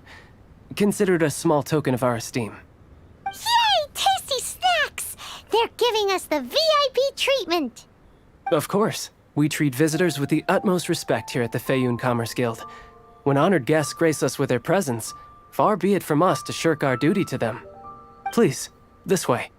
Consider it a small token of our esteem. Yay! Tasty snacks! They're giving us the VIP treatment! Of course. We treat visitors with the utmost respect here at the Feiyun Commerce Guild. When honored guests grace us with their presence, far be it from us to shirk our duty to them. Please, this way.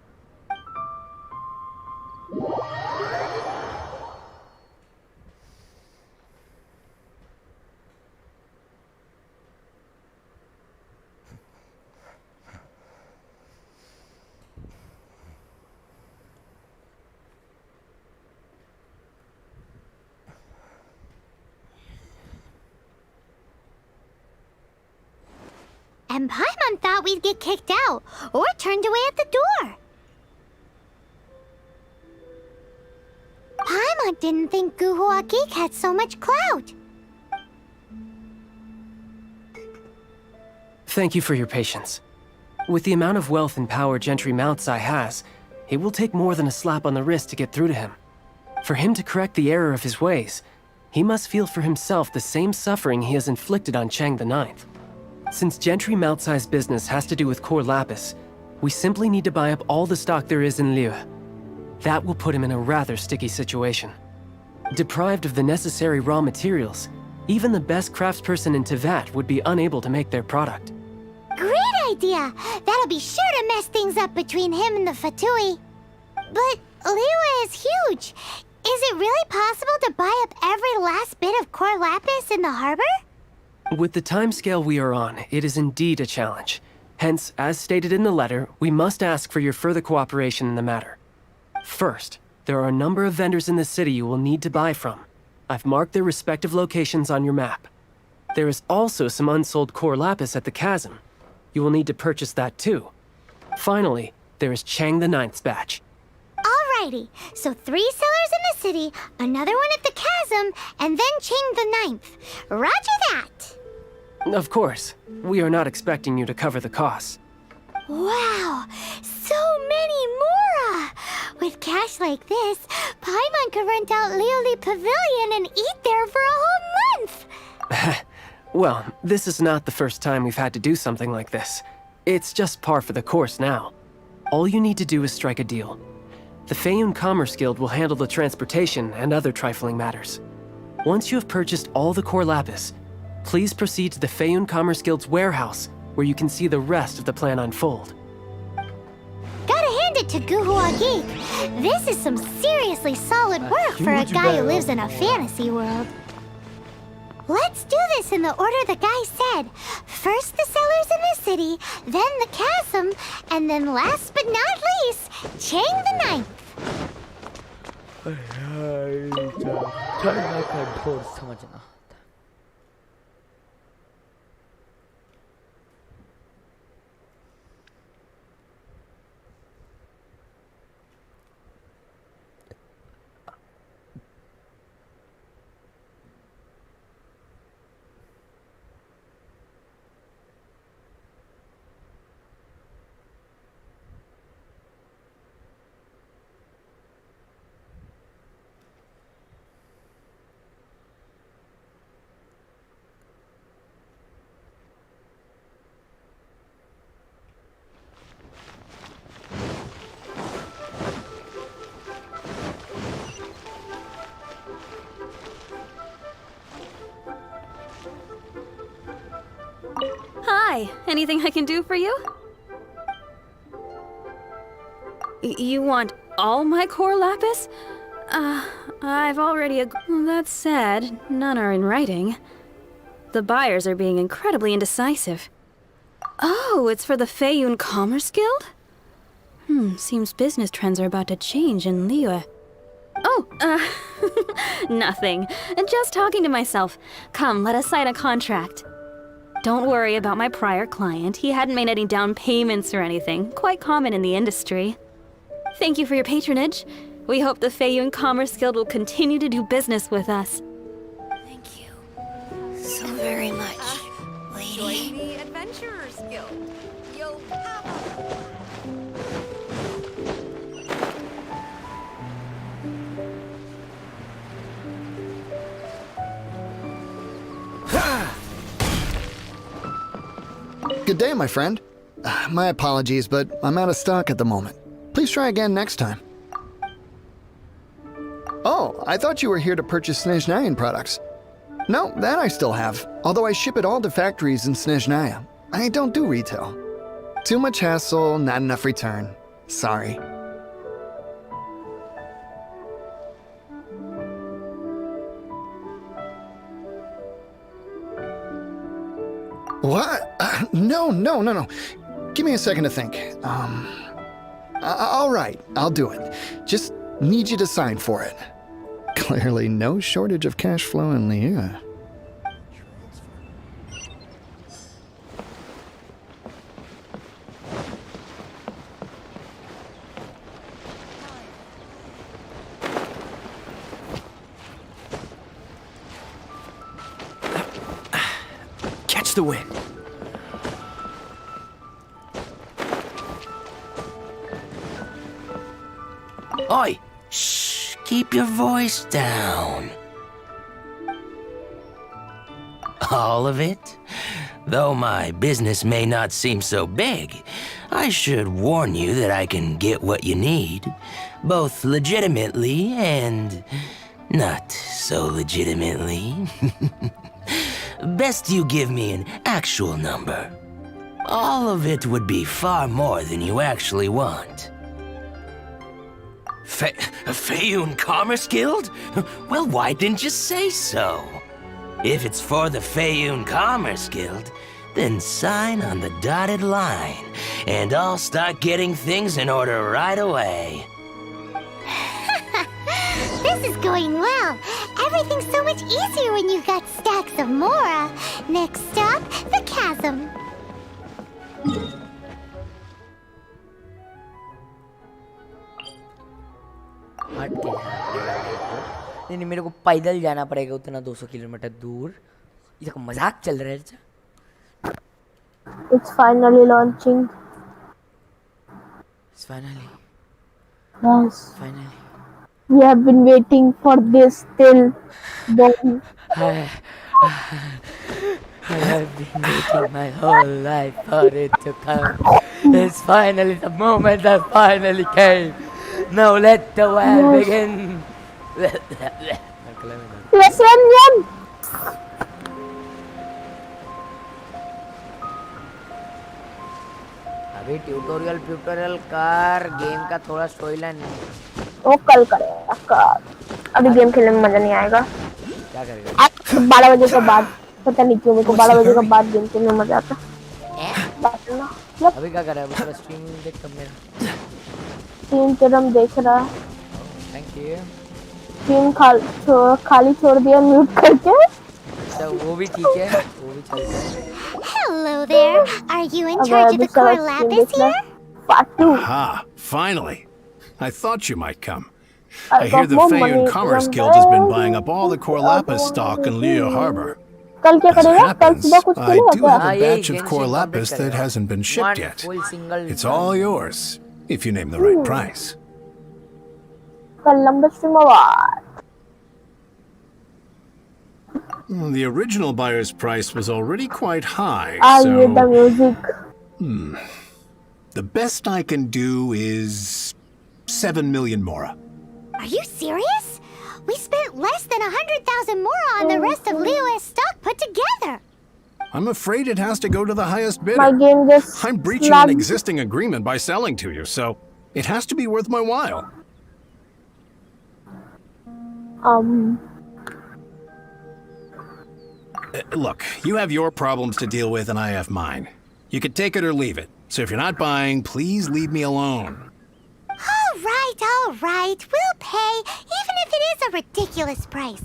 And Paimon thought we'd get kicked out, or turned away at the door. Paimon didn't think Guhua Geek had so much clout. Thank you for your patience. With the amount of wealth and power Gentry Moutsai has, it will take more than a slap on the wrist to get through to him. For him to correct the error of his ways, he must feel for himself the same suffering he has inflicted on Chang the Ninth. Since Gentry Moutsai's business has to do with core lapis, we simply need to buy up all the stock there is in Liu. That will put him in a rather sticky situation. Deprived of the necessary raw materials, even the best craftsperson in Tevat would be unable to make their product. Great idea! That'll be sure to mess things up between him and the Fatui. But Liyue is huge. Is it really possible to buy up every last bit of core lapis in the harbor? With the timescale we are on, it is indeed a challenge. Hence, as stated in the letter, we must ask for your further cooperation in the matter. First, there are a number of vendors in the city you will need to buy from. I've marked their respective locations on your map. There is also some unsold core lapis at the chasm. You will need to purchase that too. Finally, there is Chang the Ninth's batch. Alrighty, so 3 sellers in the city, another one at the chasm, and then Chang the Ninth. Roger that! Of course, we are not expecting you to cover the costs. Wow, so many more! With cash like this, Paimon could rent out Lioli Pavilion and eat there for a whole month! Well, this is not the first time we've had to do something like this. It's just par for the course now. All you need to do is strike a deal. The Feiyun Commerce Guild will handle the transportation and other trifling matters. Once you have purchased all the core lapis, please proceed to the Feiyun Commerce Guild's warehouse, where you can see the rest of the plan unfold. Gotta hand it to Guhua Geek. This is some seriously solid work for a guy who lives in a fantasy world. Let's do this in the order the guy said. First the cellars in the city, then the chasm, and then last but not least, Chang the Ninth. Hi, anything I can do for you? You want all my core lapis? I've already That's sad. None are in writing. The buyers are being incredibly indecisive. Oh, it's for the Feiyun Commerce Guild? Seems business trends are about to change in Liyue. Oh, nothing. Just talking to myself. Come, let us sign a contract. Don't worry about my prior client. He hadn't made any down payments or anything. Quite common in the industry. Thank you for your patronage. We hope the Feiyun Commerce Guild will continue to do business with us. Thank you so very much, lady. Join the Adventurers Guild. Yo, Good day, my friend. My apologies, but I'm out of stock at the moment. Please try again next time. Oh, I thought you were here to purchase Snezhnayan products. No, that I still have, although I ship it all to factories in Snezhnaya. I don't do retail. Too much hassle, not enough return. Sorry. What? No. Give me a second to think. All right, I'll do it. Just need you to sign for it. Clearly no shortage of cash flow in Liyue. Catch the wind. Oi! Shh! Keep your voice down. All of it? Though my business may not seem so big, I should warn you that I can get what you need, both legitimately and not so legitimately. Best you give me an actual number. All of it would be far more than you actually want. Feiyun Commerce Guild? Well, why didn't you say so? If it's for the Feiyun Commerce Guild, then sign on the dotted line, and I'll start getting things in order right away. This is going well. Everything's so much easier when you've got stacks of Mora. Next stop, the chasm. हट के नहीं नहीं मेरे को पैदल जाना पड़ेगा उतना 200 किलोमीटर दूर ये तो मजाक चल रहा है It's finally launching. It's finally. Yes. Finally. We have been waiting for this till then. I have been waiting my whole life for it to come. It's finally the moment that finally came. Now let the war Yes. begin. Yes, yan. अभी tutorial कर game का थोड़ा story line वो कल करेगा कल। अभी game खेलने में मजा नहीं आएगा। क्या करेगा 12 बजे के बाद पता नहीं क्यों मेरे को 12 बजे के बाद गेम खेलने में मजा आता है। अभी क्या कर रहा है अभी थोड़ा स्ट्रीम देख कब मेरा टीम तेरम देख रहा है। थैंक यू टीम खाली छोड़ दिया म्यूट करके। अच्छा वो भी ठीक है वो भी चलता है Hello there. Are you in charge of the core lapis here? Aha, finally. I thought you might come. I hear the Feyun Commerce Guild has been buying up all the core lapis stock in Leo Harbor. कल क्या As it करेगा? कल happens, सुबह कुछ I करेगा do क्या? have a batch of core lapis that hasn't been shipped yet. It's all yours, if you name the right price. कल लंबे स्ट्रीम आवाज। The original buyer's price was already quite high, I hear the so... music. The best I can do is 7 million mora. Are you serious? We spent less than 100,000 mora on the rest of Leo's stock put together. I'm afraid it has to go to the highest bidder. My game just I'm breaching an existing agreement by selling to you, so it has to be worth my while. Look, you have your problems to deal with and I have mine. You can take it or leave it. So if you're not buying, please leave me alone. All right. We'll pay, even if it is a ridiculous price.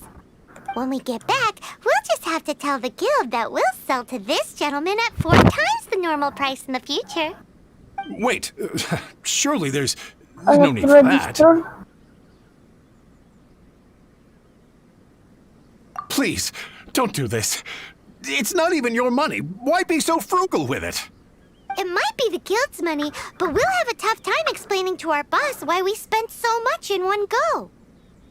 When we get back, we'll just have to tell the guild that we'll sell to this gentleman at 4 times the normal price in the future. Wait, surely there's no need for that. Please, don't do this. It's not even your money. Why be so frugal with it? It might be the guild's money, but we'll have a tough time explaining to our boss why we spent so much in one go.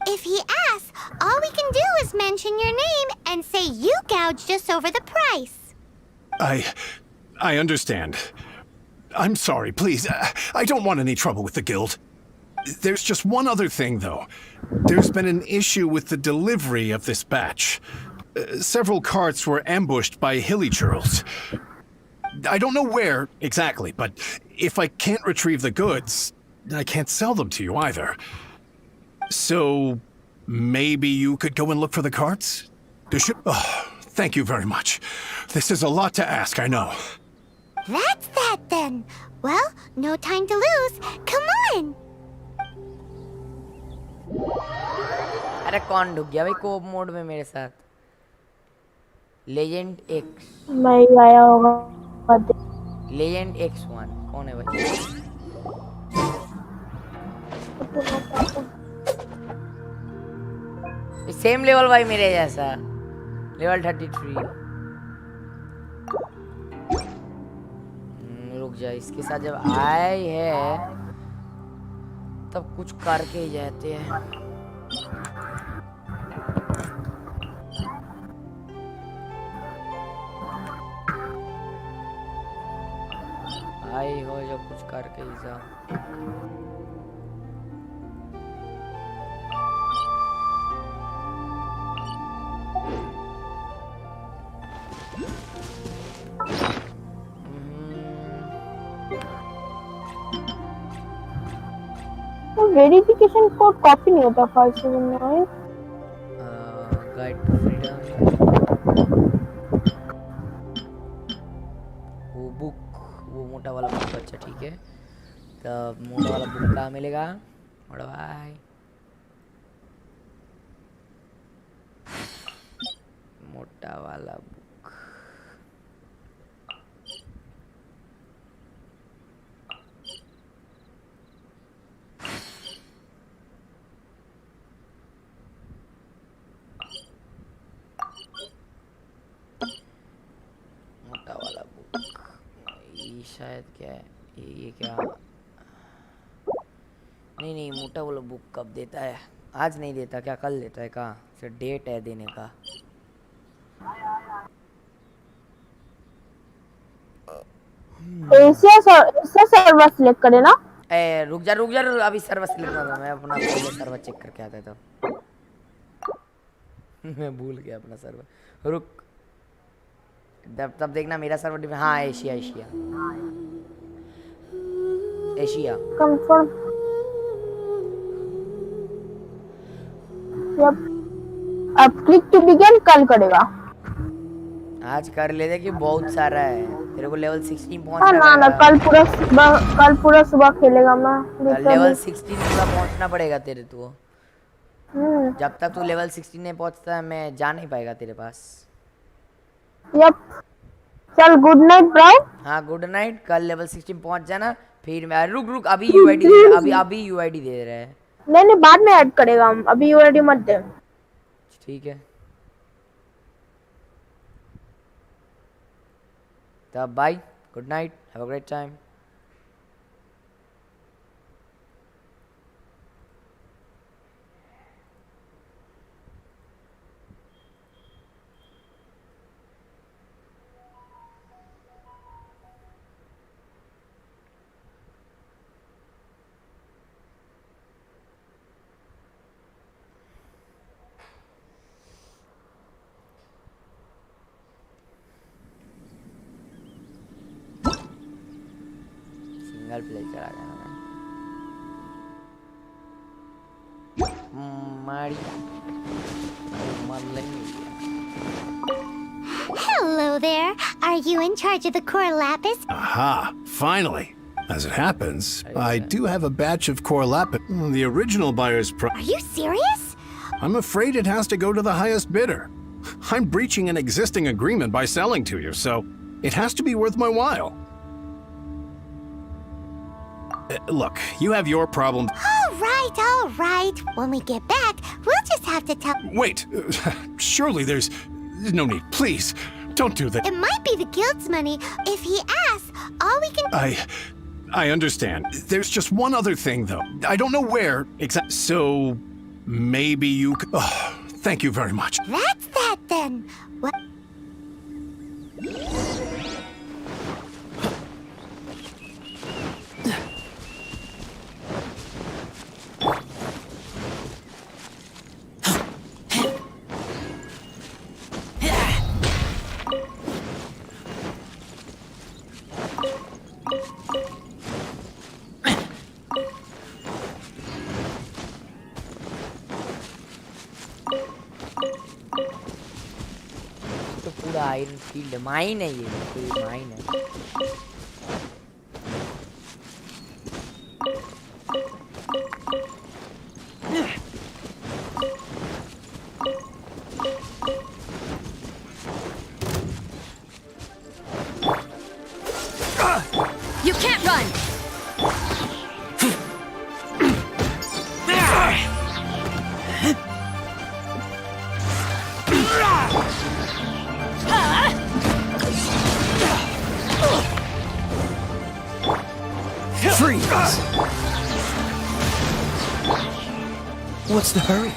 If he asks, all we can do is mention your name and say you gouged us over the price. I understand. I'm sorry, please. I don't want any trouble with the guild. There's just one other thing, though. There's been an issue with the delivery of this batch. Several carts were ambushed by hilly churls. I don't know where exactly, but if I can't retrieve the goods, I can't sell them to you either. So maybe you could go and look for the carts? Oh, thank you very much. This is a lot to ask, I know. That's that then. Well, no time to lose. Come on. अरे कौन ढुक गया भाई कोप mode में मेरे साथ legend x मैं आया होगा लेजेंड X1 कौन है भाई सेम लेवल भाई मेरे जैसा लेवल 33 रुक जा इसके साथ जब आए है तब कुछ करके ही जाते हैं आई हो जब कुछ करके ही जा वेरिफिकेशन कोड कॉपी नहीं होता 579 गाइड टू फ्रीडम वो बुक वो मोटा वाला बुक अच्छा ठीक है तब मोटा वाला बुक कहाँ मिलेगा मोटा भाई मोटा वाला बुक मोटा वाला बुक ये शायद क्या है ये क्या नहीं मोटा वाला बुक कब देता है आज नहीं देता क्या कल देता है कहाँ सिर्फ डेट है देने का एशिया सर्वर सिलेक्ट करे ना। रुक जा अभी सर्वर सिलेक्ट कर रहा हूं मैं अपना पहले सर्वर चेक करके आता था। मैं भूल गया अपना सर्वर। रुक तब देखना मेरा सर्वर। हाँ एशिया कंफर्म। अब क्लिक टू बिगिन कल करेगा। आज कर लेते कि बहुत सारा है तेरे को लेवल 16 हाँ पहुंचना ना पड़ेगा। कल पूरा सुबह खेलेगा मैं। लेवल 16 पूरा पहुंचना पड़ेगा तेरे को। जब तक तू लेवल 16 नहीं पहुंचता मैं जा नहीं पाएगा तेरे पास। यप चल गुड नाइट ब्रो। हाँ गुड नाइट। कल लेवल 16 पहुंच जाना फिर मैं रुक अभी यूआईडी दे रहा अभी यूआईडी दे रहा है। नहीं बाद में ऐड करेगा हम अभी यूआईडी मत दे। ठीक है तब bye good night have a great time. Single play चला जाना मारी Hello there. Are you in charge of the core lapis? Aha, finally. As it happens, I do have a batch of core lapis. The original buyer's Are you serious? I'm afraid it has to go to the highest bidder. I'm breaching an existing agreement by selling to you, so it has to be worth my while. Look, you have your problems. All right. When we get back, we'll just have to tell. Wait, surely there's no need. Please, don't do that. It might be the guild's money. If he asks, all we can. I understand. There's just one other thing, though. I don't know where exactly. So maybe you could. Oh, thank you very much. That's that then. What? तो पूरा iron field mine है ये कोई mine है। You can't run! Freeze! What's the hurry?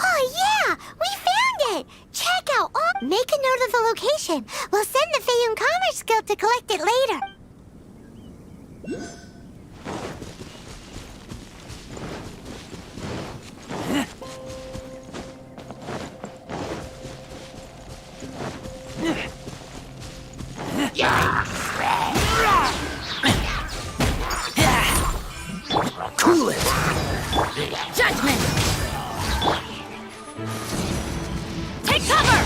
Oh yeah, we found it. Check out all. Make a note of the location. We'll send the Fayun Commerce Guild to collect it later. Cool it! Judgment! Take cover!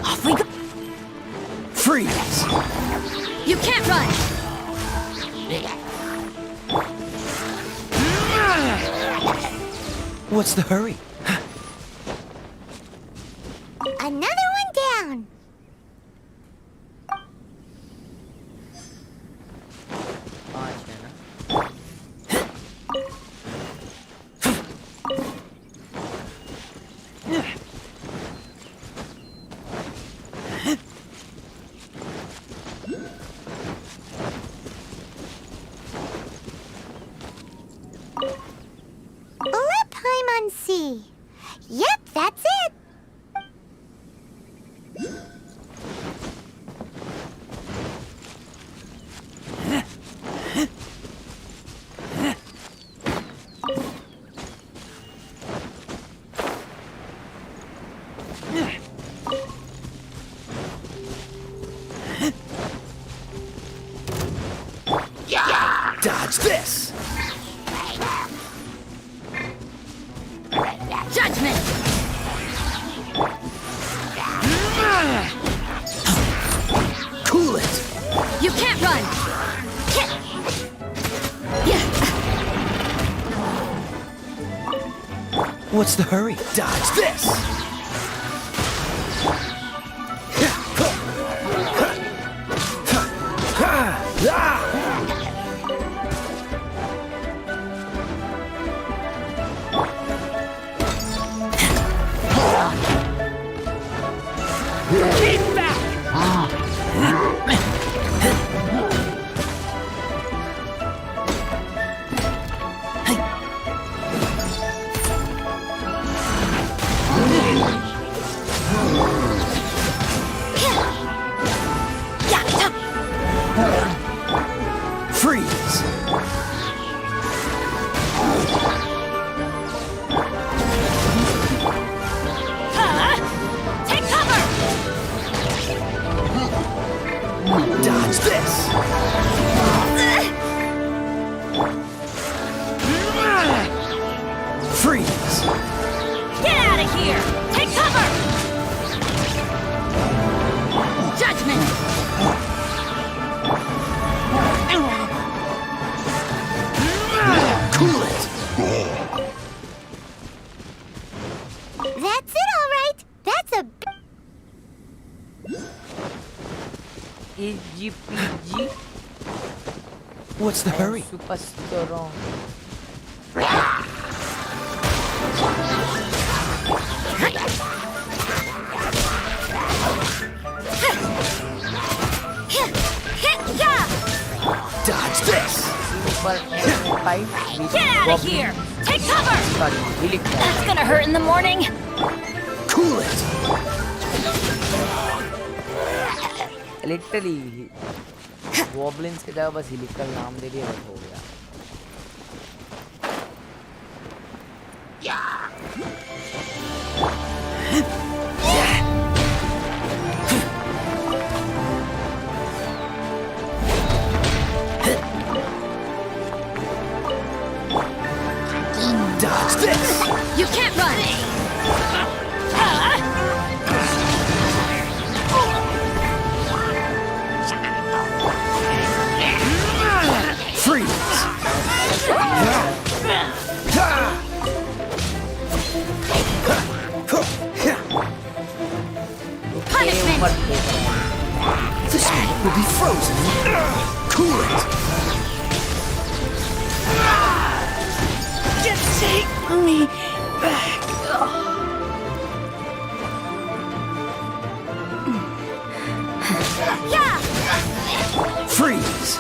Off we go! Freeze! You can't run! What's the hurry? Another one Paimon Sea. Yep, that's it. Dodge this! Judgment! Cool it! You can't run! What's the hurry? Dodge this! Freeze! Take cover! Dodge this! Freeze! Get out of here! Take cover! Judgment! Cool it! That's it, all right. That's a Easy peasy. What's the hurry? Super strong. Dodge this! Super fight with Get out of goblin. here! Take cover! Sorry, really That's gonna hurt in the morning. Cool it! Literally, goblins की जगह बस helical नाम दे दिया बस हो गया. Dodge this! You can't run! Freeze! Punishment! This one will be frozen. Cool it! Just take me back. Freeze!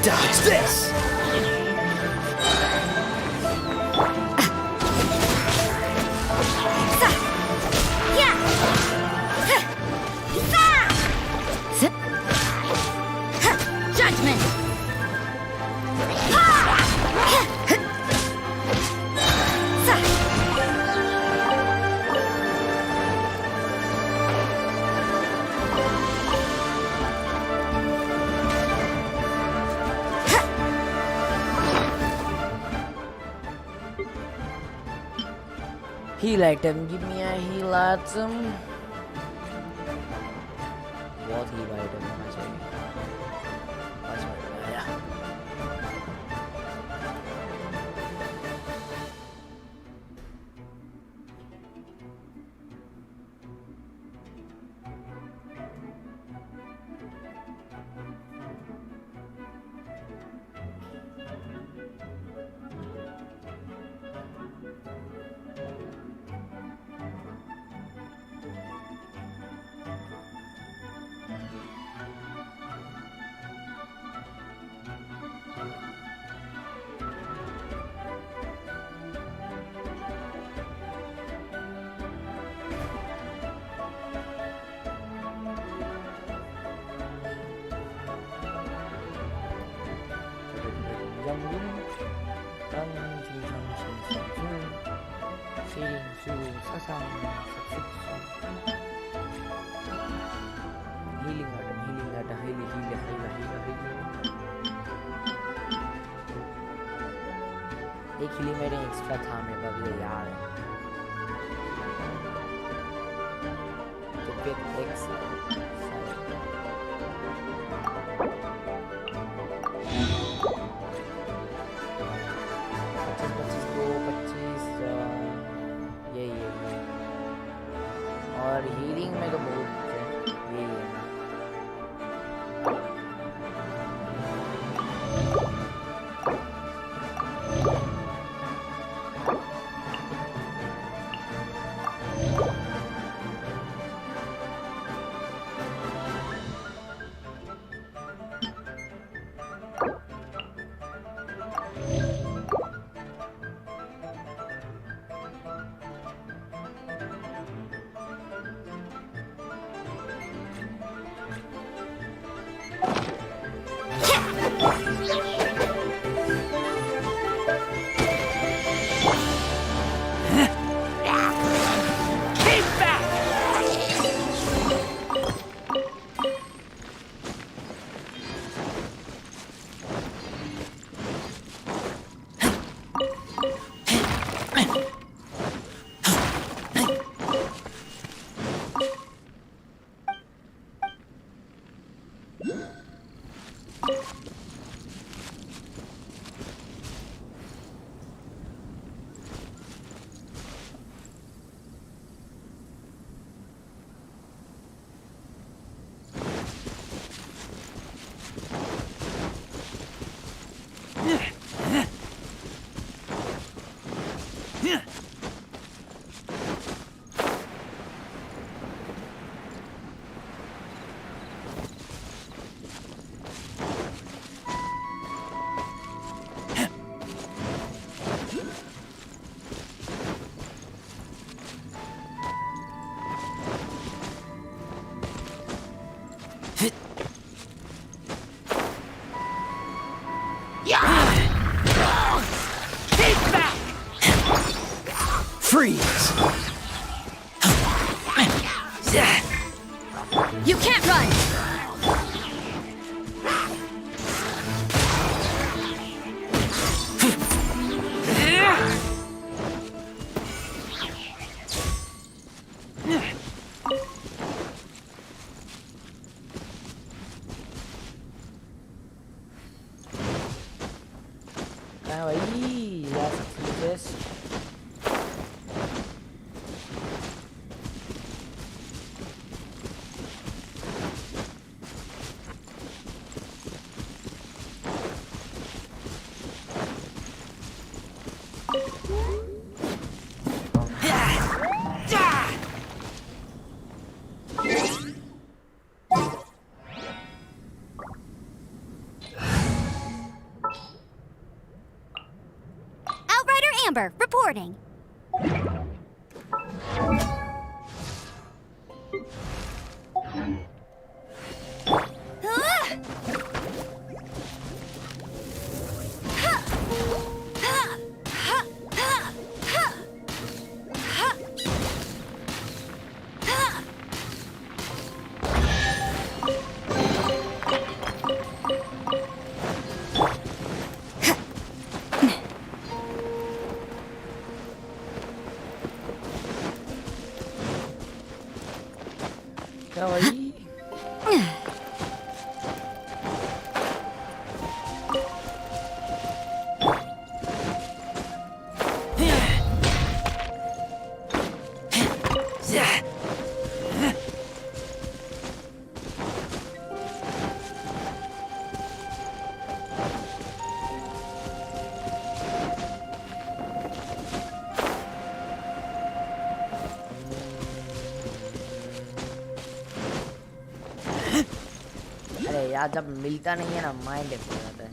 Dodge this! Judgment! Heal item, give me a heal item. बहुत heal item होना चाहिए. बस मिल गया. एक healing extra था मेरे पास, ये याद है। तो फिर एक्स और हीलिंग में तो बहुत है, यही है ना। Freeze! You can't run! Amber, reporting. यार जब मिलता नहीं है ना माइंड हो जाता है।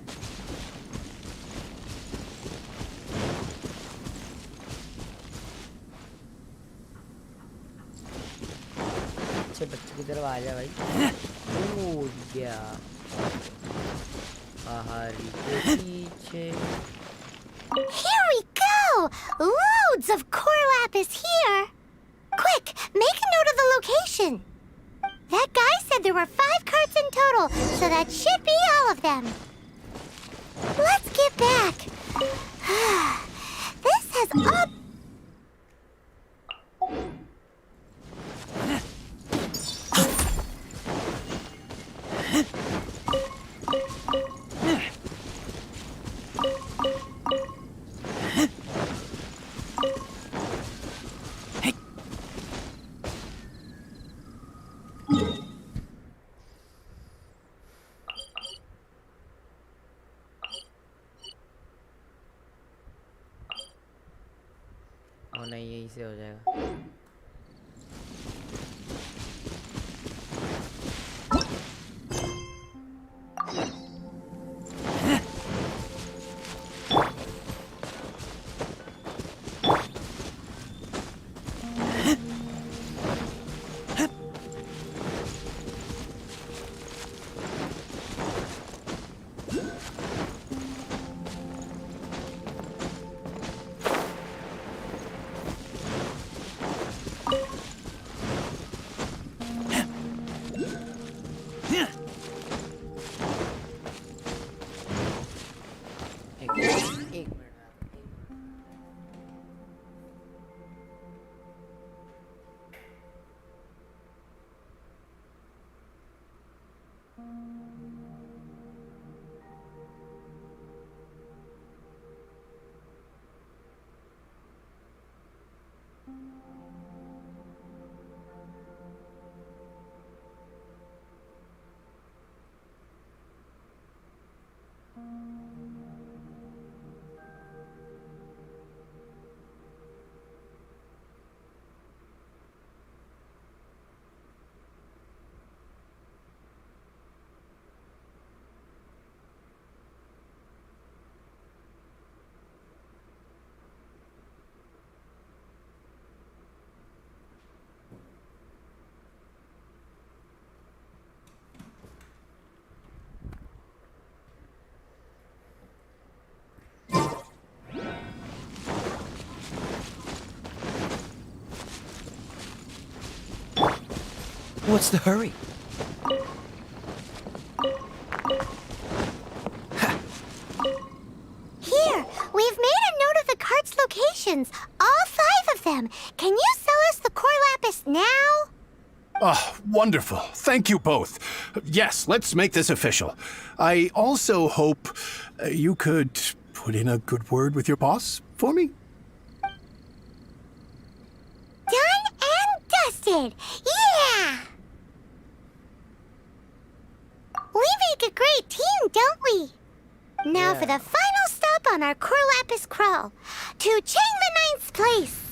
अच्छे बच्चे की तरफ आ जा भाई। ओ या Ahari ke piche. Here we go! Loads of core lapis here! Quick, make a note of the location. That guy said there were 5 carts in total, so that should be all of them. Let's get back. This has all... और नहीं यहीं से हो जाएगा What's the hurry? Here, we've made a note of the cart's locations. All 5 of them. Can you sell us the core lapis now? Oh, wonderful. Thank you both. Yes, let's make this official. I also hope you could put in a good word with your boss for me. Done and dusted. Yeah! We make a great team, don't we? Now for the final stop on our core lapis crawl. To Chang the Ninth's place.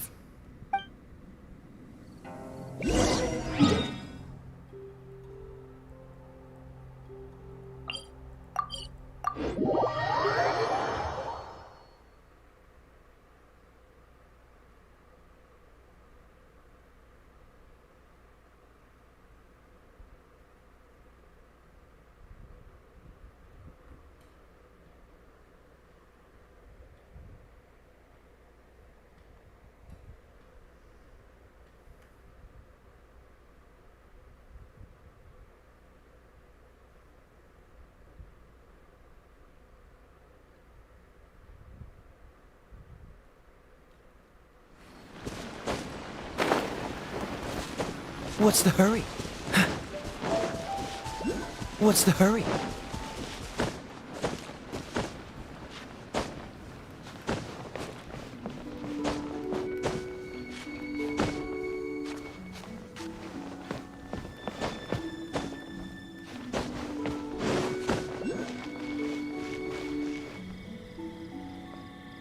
What's the hurry? What's the hurry?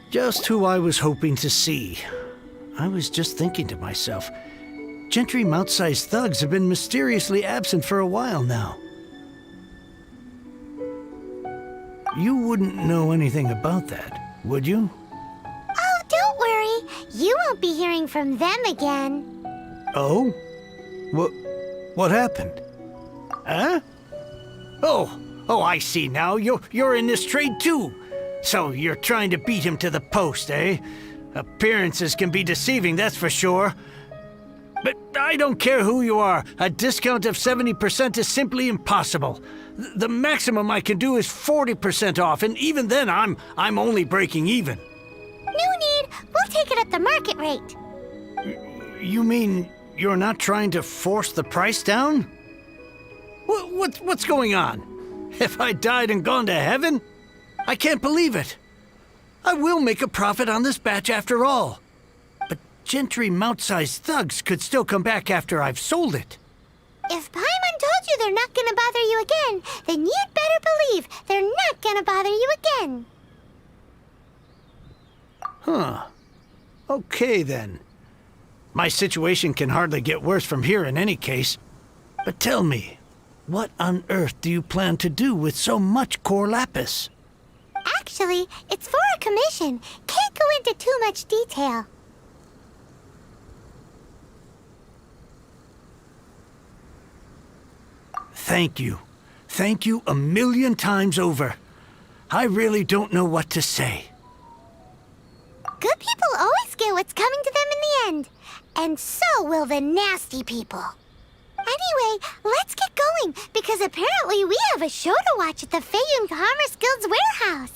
Just who I was hoping to see. I was just thinking to myself, Gentry mount-sized thugs have been mysteriously absent for a while now. You wouldn't know anything about that, would you? Oh, don't worry. You won't be hearing from them again. Oh? What happened? Huh? Oh, Oh, I see now. You're in this trade too. So you're trying to beat him to the post, eh? Appearances can be deceiving, that's for sure. But I don't care who you are. A discount of 70% is simply impossible. The maximum I can do is 40% off, and even then I'm only breaking even. No need. We'll take it at the market rate. You mean you're not trying to force the price down? What's going on? Have I died and gone to heaven? I can't believe it. I will make a profit on this batch after all. But Gentry mount-sized thugs could still come back after I've sold it. If Paimon told you they're not gonna bother you again, then you'd better believe they're not gonna bother you again. Huh. Okay, then. My situation can hardly get worse from here in any case. But tell me, what on earth do you plan to do with so much core lapis? Actually, it's for a commission. Can't go into too much detail. Thank you. Thank you a million times over. I really don't know what to say. Good people always get what's coming to them in the end. And so will the nasty people. Anyway, let's get going, because apparently we have a show to watch at the Feiyun Commerce Guild's warehouse.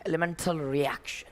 Elemental reaction.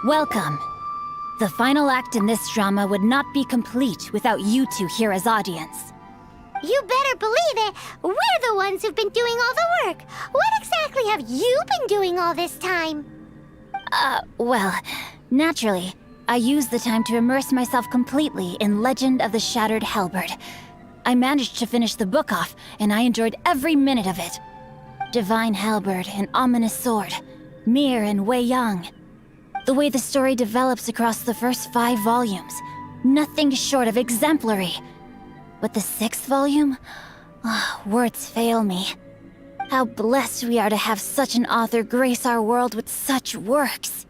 Welcome. The final act in this drama would not be complete without you two here as audience. You better believe it. We're the ones who've been doing all the work. What exactly have you been doing all this time? Well, naturally, I used the time to immerse myself completely in Legend of the Shattered Halberd. I managed to finish the book off, and I enjoyed every minute of it. Divine Halberd, an ominous sword. Mir and Wei Yang. The way the story develops across the first 5 volumes, nothing short of exemplary. But the 6th volume? Words fail me. How blessed we are to have such an author grace our world with such works.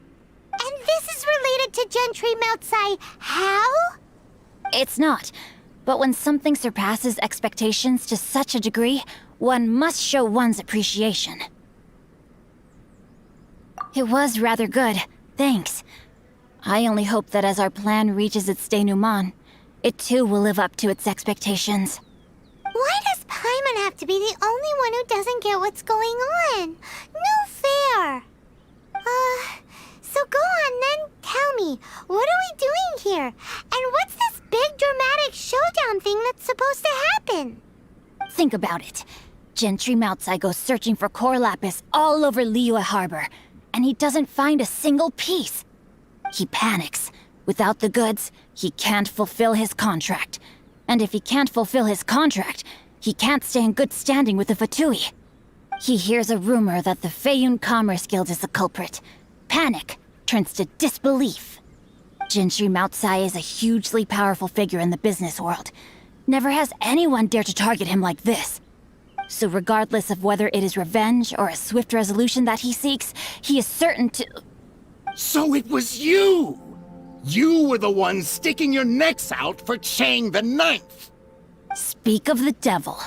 And this is related to Gentry Moutsai how? It's not. But when something surpasses expectations to such a degree, one must show one's appreciation. It was rather good. Thanks. I only hope that as our plan reaches its denouement, it too will live up to its expectations. Why does Paimon have to be the only one who doesn't get what's going on? No fair. So go on then, tell me, what are we doing here? And what's this big dramatic showdown thing that's supposed to happen? Think about it. Gentry Moutsai goes searching for core lapis all over Liyue Harbor, and he doesn't find a single piece. He panics. Without the goods, he can't fulfill his contract. And if he can't fulfill his contract, he can't stay in good standing with the Fatui. He hears a rumor that the Feiyun Commerce Guild is the culprit. Panic turns to disbelief. Gentry Moutsai is a hugely powerful figure in the business world. Never has anyone dared to target him like this. So regardless of whether it is revenge or a swift resolution that he seeks, he is certain to... So it was you! You were the one sticking your necks out for Chang the Ninth! Speak of the devil.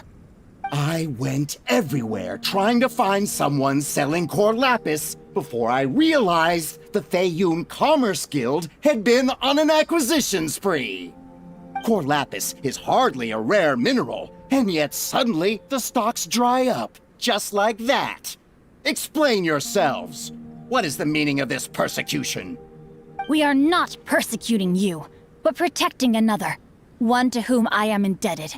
I went everywhere trying to find someone selling core lapis before I realized the Feiyun Commerce Guild had been on an acquisition spree. Core lapis is hardly a rare mineral, and yet suddenly the stocks dry up, just like that. Explain yourselves. What is the meaning of this persecution? We are not persecuting you, but protecting another, one to whom I am indebted.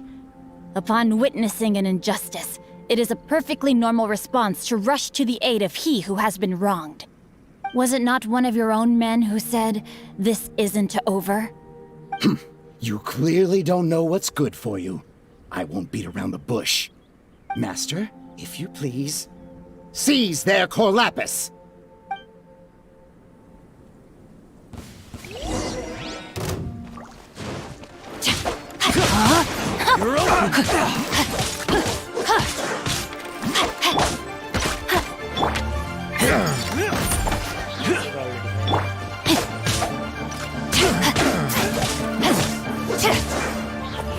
Upon witnessing an injustice, it is a perfectly normal response to rush to the aid of he who has been wronged. Was it not one of your own men who said, "This isn't over"? You clearly don't know what's good for you. I won't beat around the bush. Master, if you please, seize their Corlapis!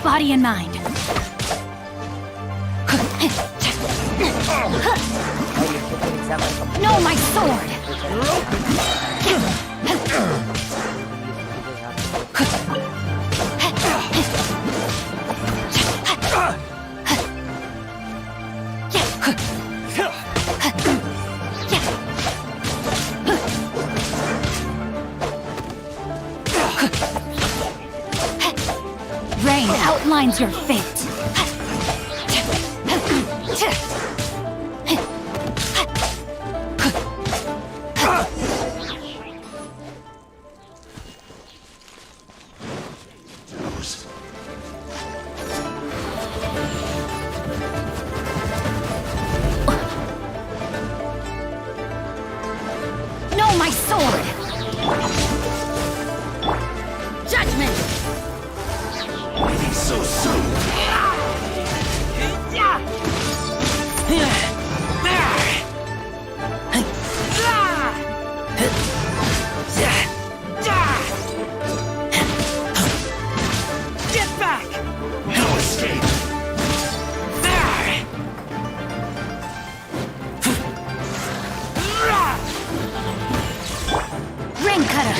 Body and mind. No, my sword! Rain outlines your fate. No, my sword! Judgment! So soon. Get back! No escape. Ring cutter!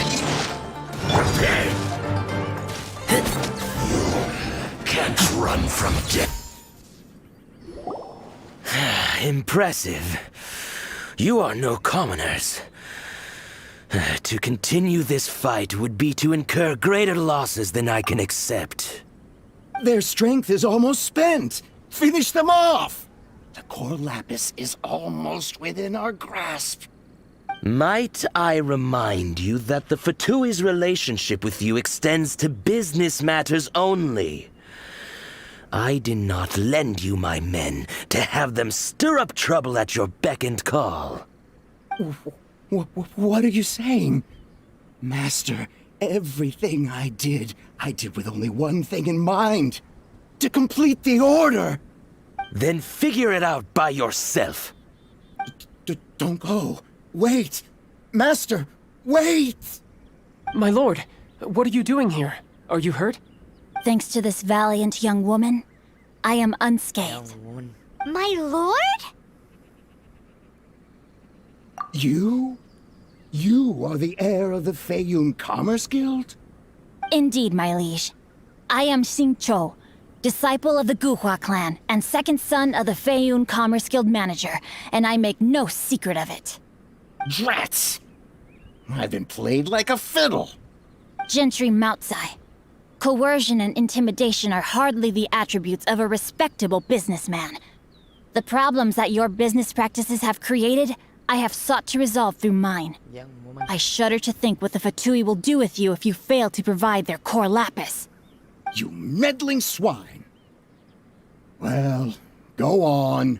Can't run from death. Impressive. You are no commoners. To continue this fight would be to incur greater losses than I can accept. Their strength is almost spent. Finish them off! The Corlapis is almost within our grasp. Might I remind you that the Fatui's relationship with you extends to business matters only? I did not lend you my men to have them stir up trouble at your beck and call. What are you saying? Master, everything I did with only one thing in mind. To complete the order! Then figure it out by yourself. Don't go. Wait! Master, wait! My lord, what are you doing here? Are you hurt? Thanks to this valiant young woman, I am unscathed. My lord? You? You are the heir of the Feiyun Commerce Guild? Indeed, my liege. I am Xingqiu, disciple of the Guhua clan and second son of the Feiyun Commerce Guild manager, and I make no secret of it. Drats! I've been played like a fiddle. Gentry Moutsai. Coercion and intimidation are hardly the attributes of a respectable businessman. The problems that your business practices have created, I have sought to resolve through mine. I shudder to think what the Fatui will do with you if you fail to provide their core lapis. You meddling swine! Well, go on.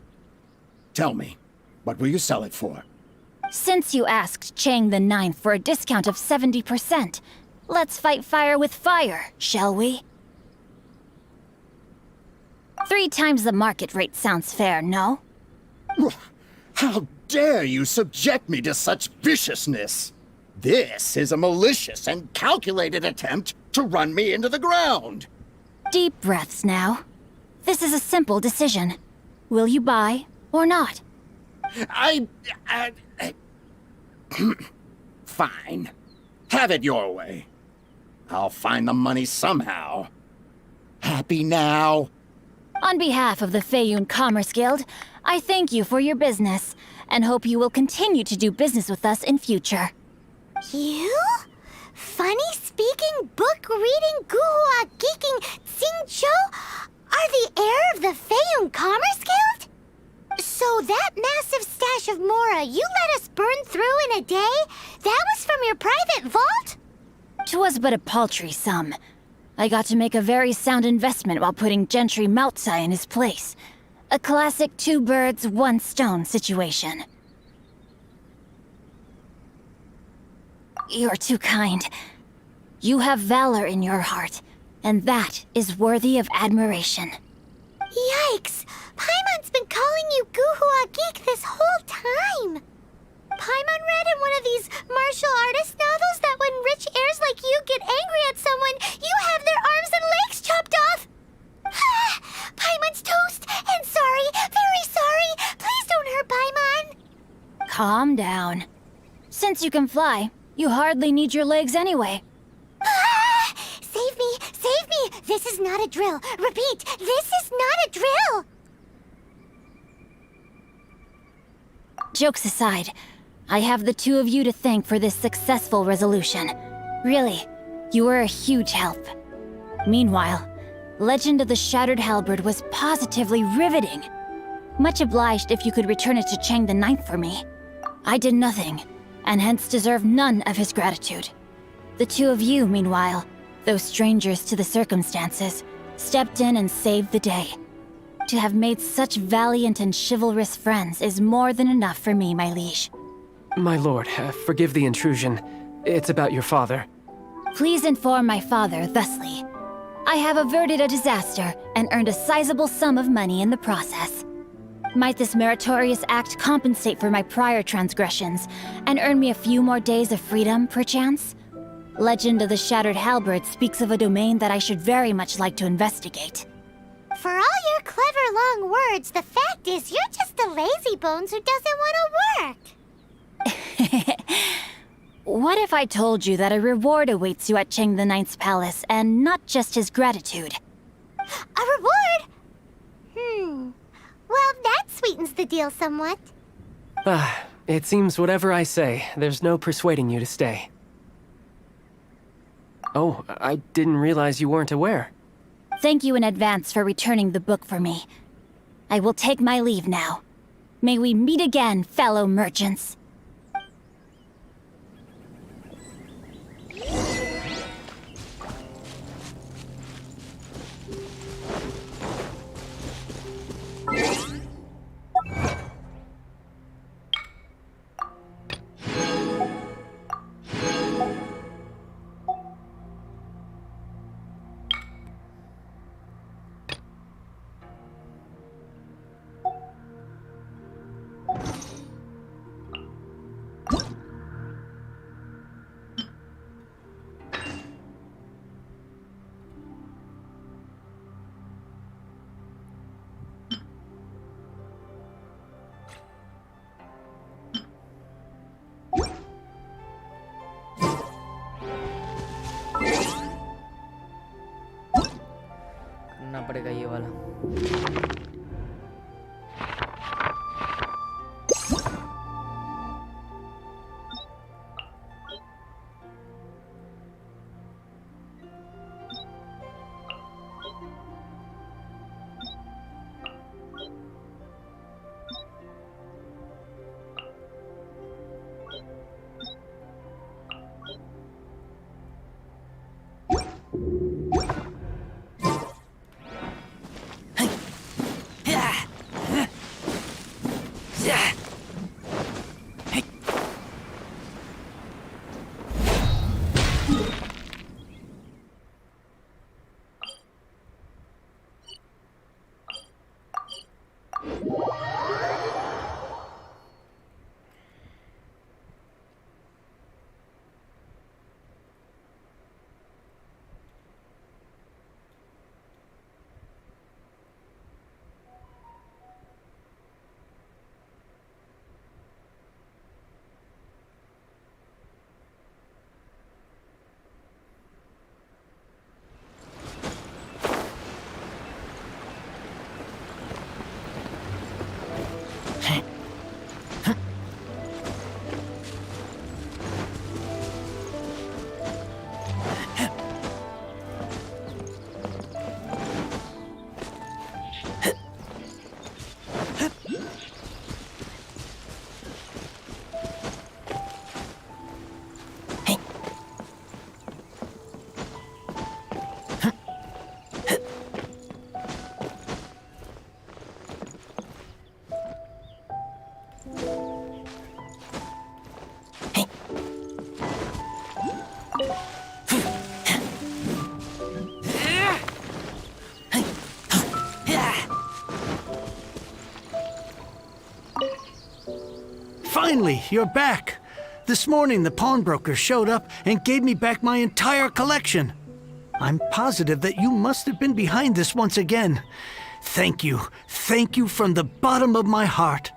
Tell me, what will you sell it for? Since you asked Chang the Ninth for a discount of 70%, let's fight fire with fire, shall we? 3 times the market rate sounds fair, no? How dare you subject me to such viciousness? This is a malicious and calculated attempt to run me into the ground. Deep breaths now. This is a simple decision. Will you buy or not? Fine. Have it your way. I'll find the money somehow. Happy now? On behalf of the Feiyun Commerce Guild, I thank you for your business, and hope you will continue to do business with us in future. You? Funny speaking, book reading, guhua geeking Xingqiu are the heir of the Feiyun Commerce Guild? So that massive stash of Mora you let us burn through in a day, that was from your private vault? 'Twas but a paltry sum. I got to make a very sound investment while putting Gentry Moutsai in his place. A classic two birds, one stone situation. You're too kind. You have valor in your heart, and that is worthy of admiration. Yikes! Paimon's been calling you Guhua Geek this whole time! Paimon read in one of these martial artist novels that when rich heirs like you get angry at someone, you have their arms and legs chopped off! Paimon's toast! And sorry, very sorry! Please don't hurt Paimon! Calm down. Since you can fly, you hardly need your legs anyway. Save me! Save me! This is not a drill! Repeat, this is not a drill! Jokes aside, I have the two of you to thank for this successful resolution. Really, you were a huge help. Meanwhile, Legend of the Shattered Halberd was positively riveting. Much obliged if you could return it to Chang the Ninth for me. I did nothing, and hence deserve none of his gratitude. The two of you, meanwhile, though strangers to the circumstances, stepped in and saved the day. To have made such valiant and chivalrous friends is more than enough for me, my liege. My lord, forgive the intrusion. It's about your father. Please inform my father thusly. I have averted a disaster and earned a sizable sum of money in the process. Might this meritorious act compensate for my prior transgressions and earn me a few more days of freedom, perchance? Legend of the Shattered Halberd speaks of a domain that I should very much like to investigate. For all your clever long words, the fact is you're just a lazy bones who doesn't want to work. What if I told you that a reward awaits you at Chang the Ninth's palace, and not just his gratitude? A reward? Well, that sweetens the deal somewhat. It seems whatever I say, there's no persuading you to stay. Oh, I didn't realize you weren't aware. Thank you in advance for returning the book for me. I will take my leave now. May we meet again, fellow merchants. करना पड़ेगा ये वाला. Finally, you're back. This morning, the pawnbroker showed up and gave me back my entire collection. I'm positive that you must have been behind this once again. Thank you. Thank you from the bottom of my heart.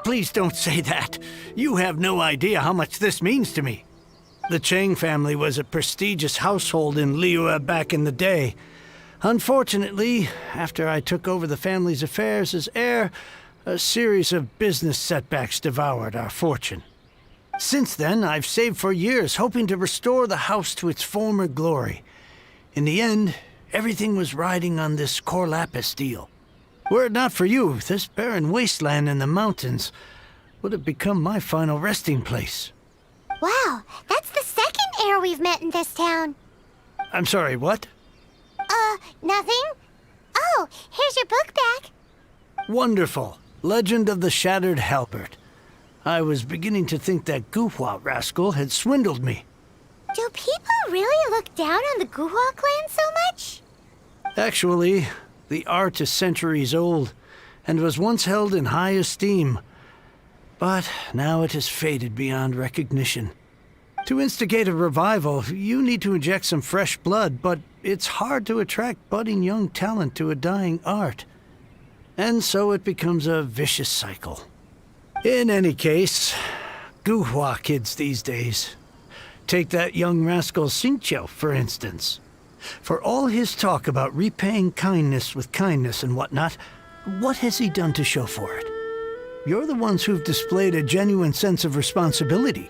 Please don't say that. You have no idea how much this means to me. The Chang family was a prestigious household in Liyue back in the day. Unfortunately, after I took over the family's affairs as heir, a series of business setbacks devoured our fortune. Since then, I've saved for years, hoping to restore the house to its former glory. In the end, everything was riding on this core lapis deal. Were it not for you, this barren wasteland in the mountains would have become my final resting place. Wow, that's the second heir we've met in this town. I'm sorry, what? Nothing? Oh, here's your book back. Wonderful. Legend of the Shattered Halberd. I was beginning to think that Guhua rascal had swindled me. Do people really look down on the Guhua clan so much? Actually, the art is centuries old and was once held in high esteem. But now it has faded beyond recognition. To instigate a revival, you need to inject some fresh blood, but it's hard to attract budding young talent to a dying art. And so it becomes a vicious cycle. In any case, Guhua kids these days. Take that young rascal Xingqiu, for instance. For all his talk about repaying kindness with kindness and whatnot, what has he done to show for it? You're the ones who've displayed a genuine sense of responsibility.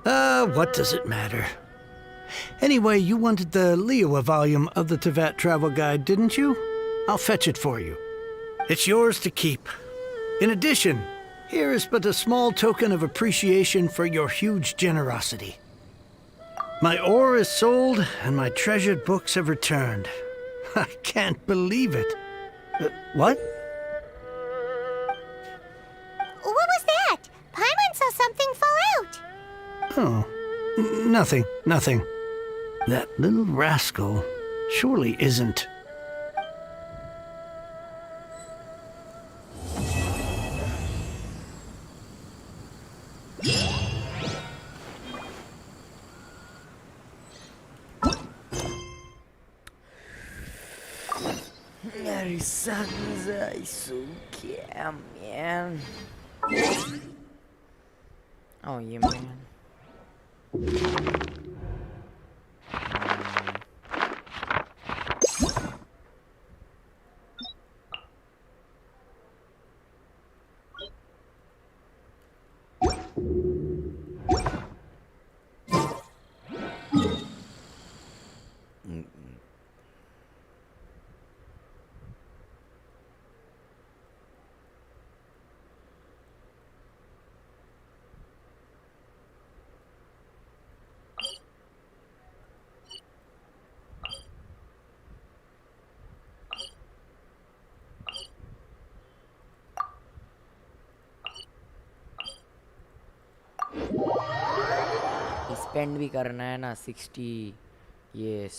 What does it matter? Anyway, you wanted the Liyue volume of the Tevat travel guide, didn't you? I'll fetch it for you. It's yours to keep. In addition, here is but a small token of appreciation for your huge generosity. My ore is sold, and my treasured books have returned. I can't believe it. What? What was that? Paimon saw something fall out. Oh, nothing. That little rascal surely isn't. Man. Oh yeah, man. Spend भी करना है ना 60 yes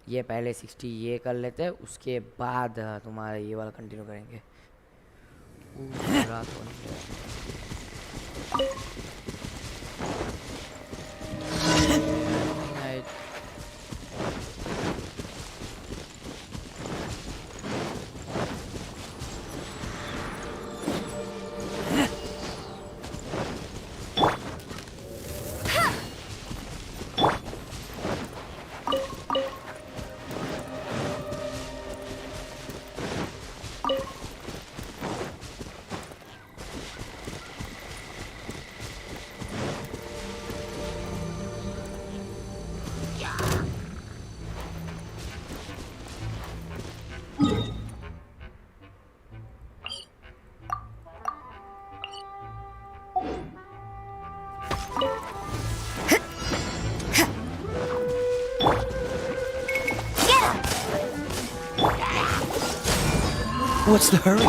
ये पहले 60 ये कर लेते हैं उसके बाद तुम्हारा ये वाला कंटिन्यू करेंगे रात होने What's the hurry?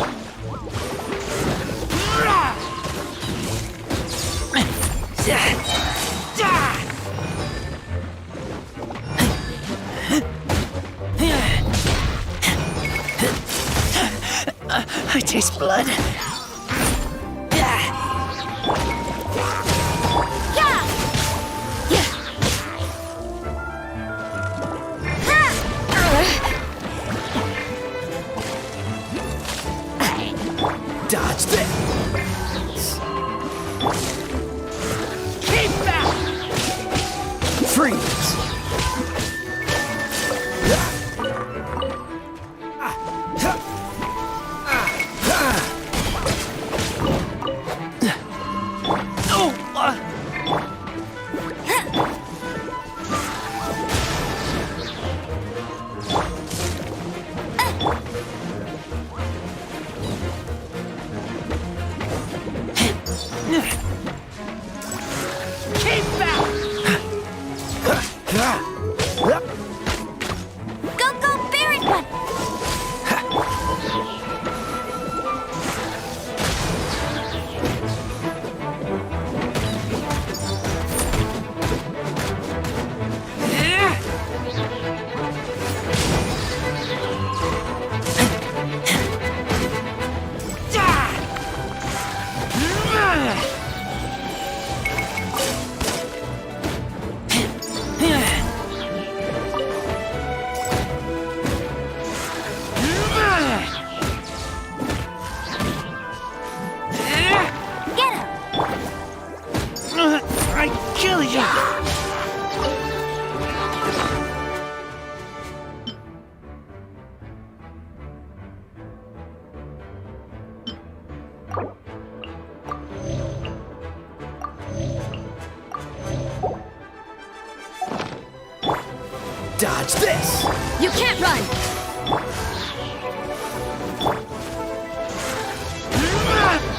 I taste blood. Dodge this! Keep back! Freeze! Dodge this! You can't run!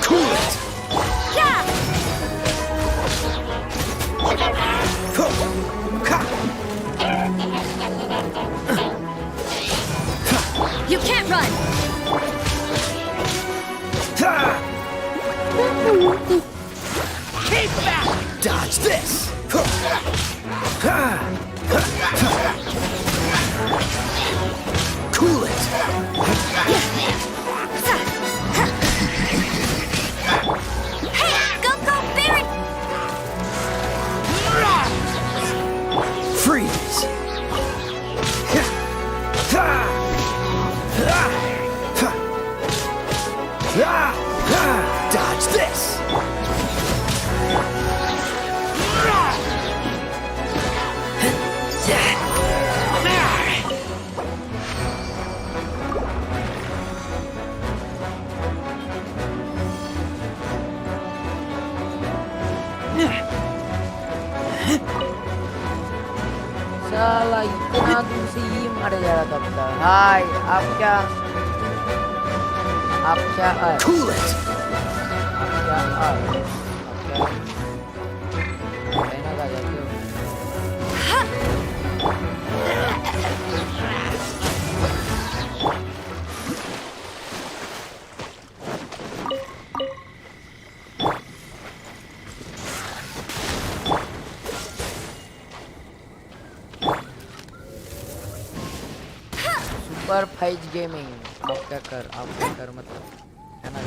Cool it! Yeah! You can't run! Keep back! Dodge this! Cool it! Hey, go, Barry! Freeze! Dodge this! साला इतना दूर से ये मारे जा रहा था। हाय, आप क्या Cool it! सुपर फाइज गेमिंग। आप क्या कर मतलब है ना।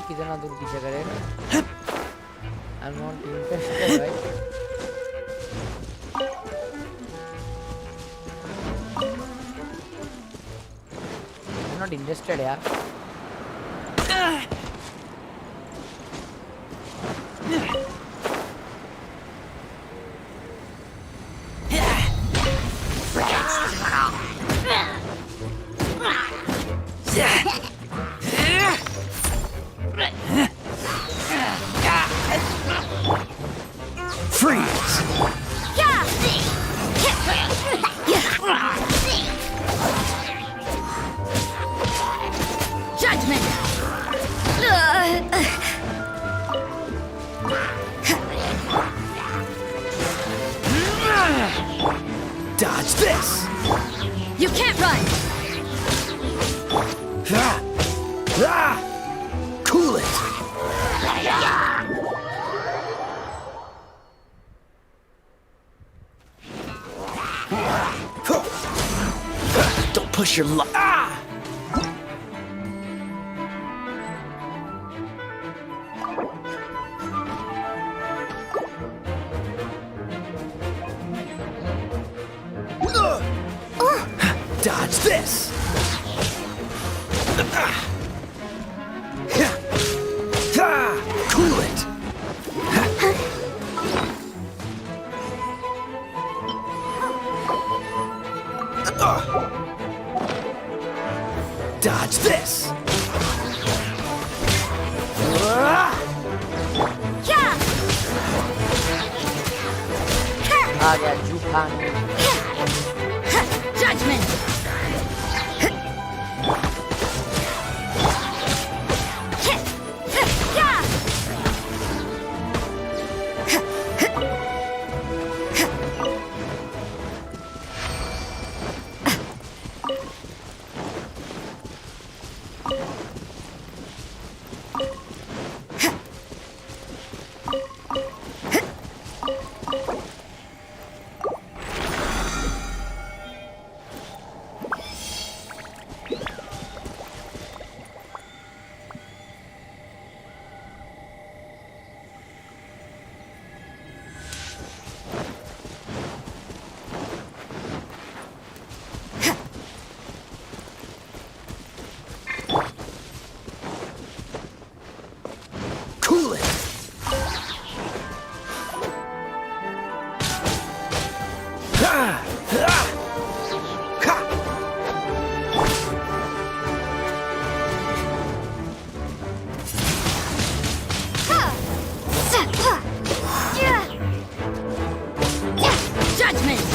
कितना दूर पीछे करेगा। I'm not interested, right? I'm not interested, यार। Freeze! Judgment! this! You can't run! Cool it! Don't push your luck. Dodge this! Cool it! Dodge this! आ गया जूठान Judgment! Cool it! Judgment!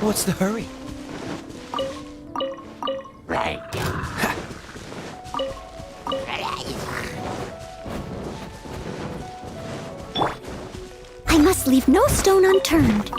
What's the hurry? I must leave no stone unturned.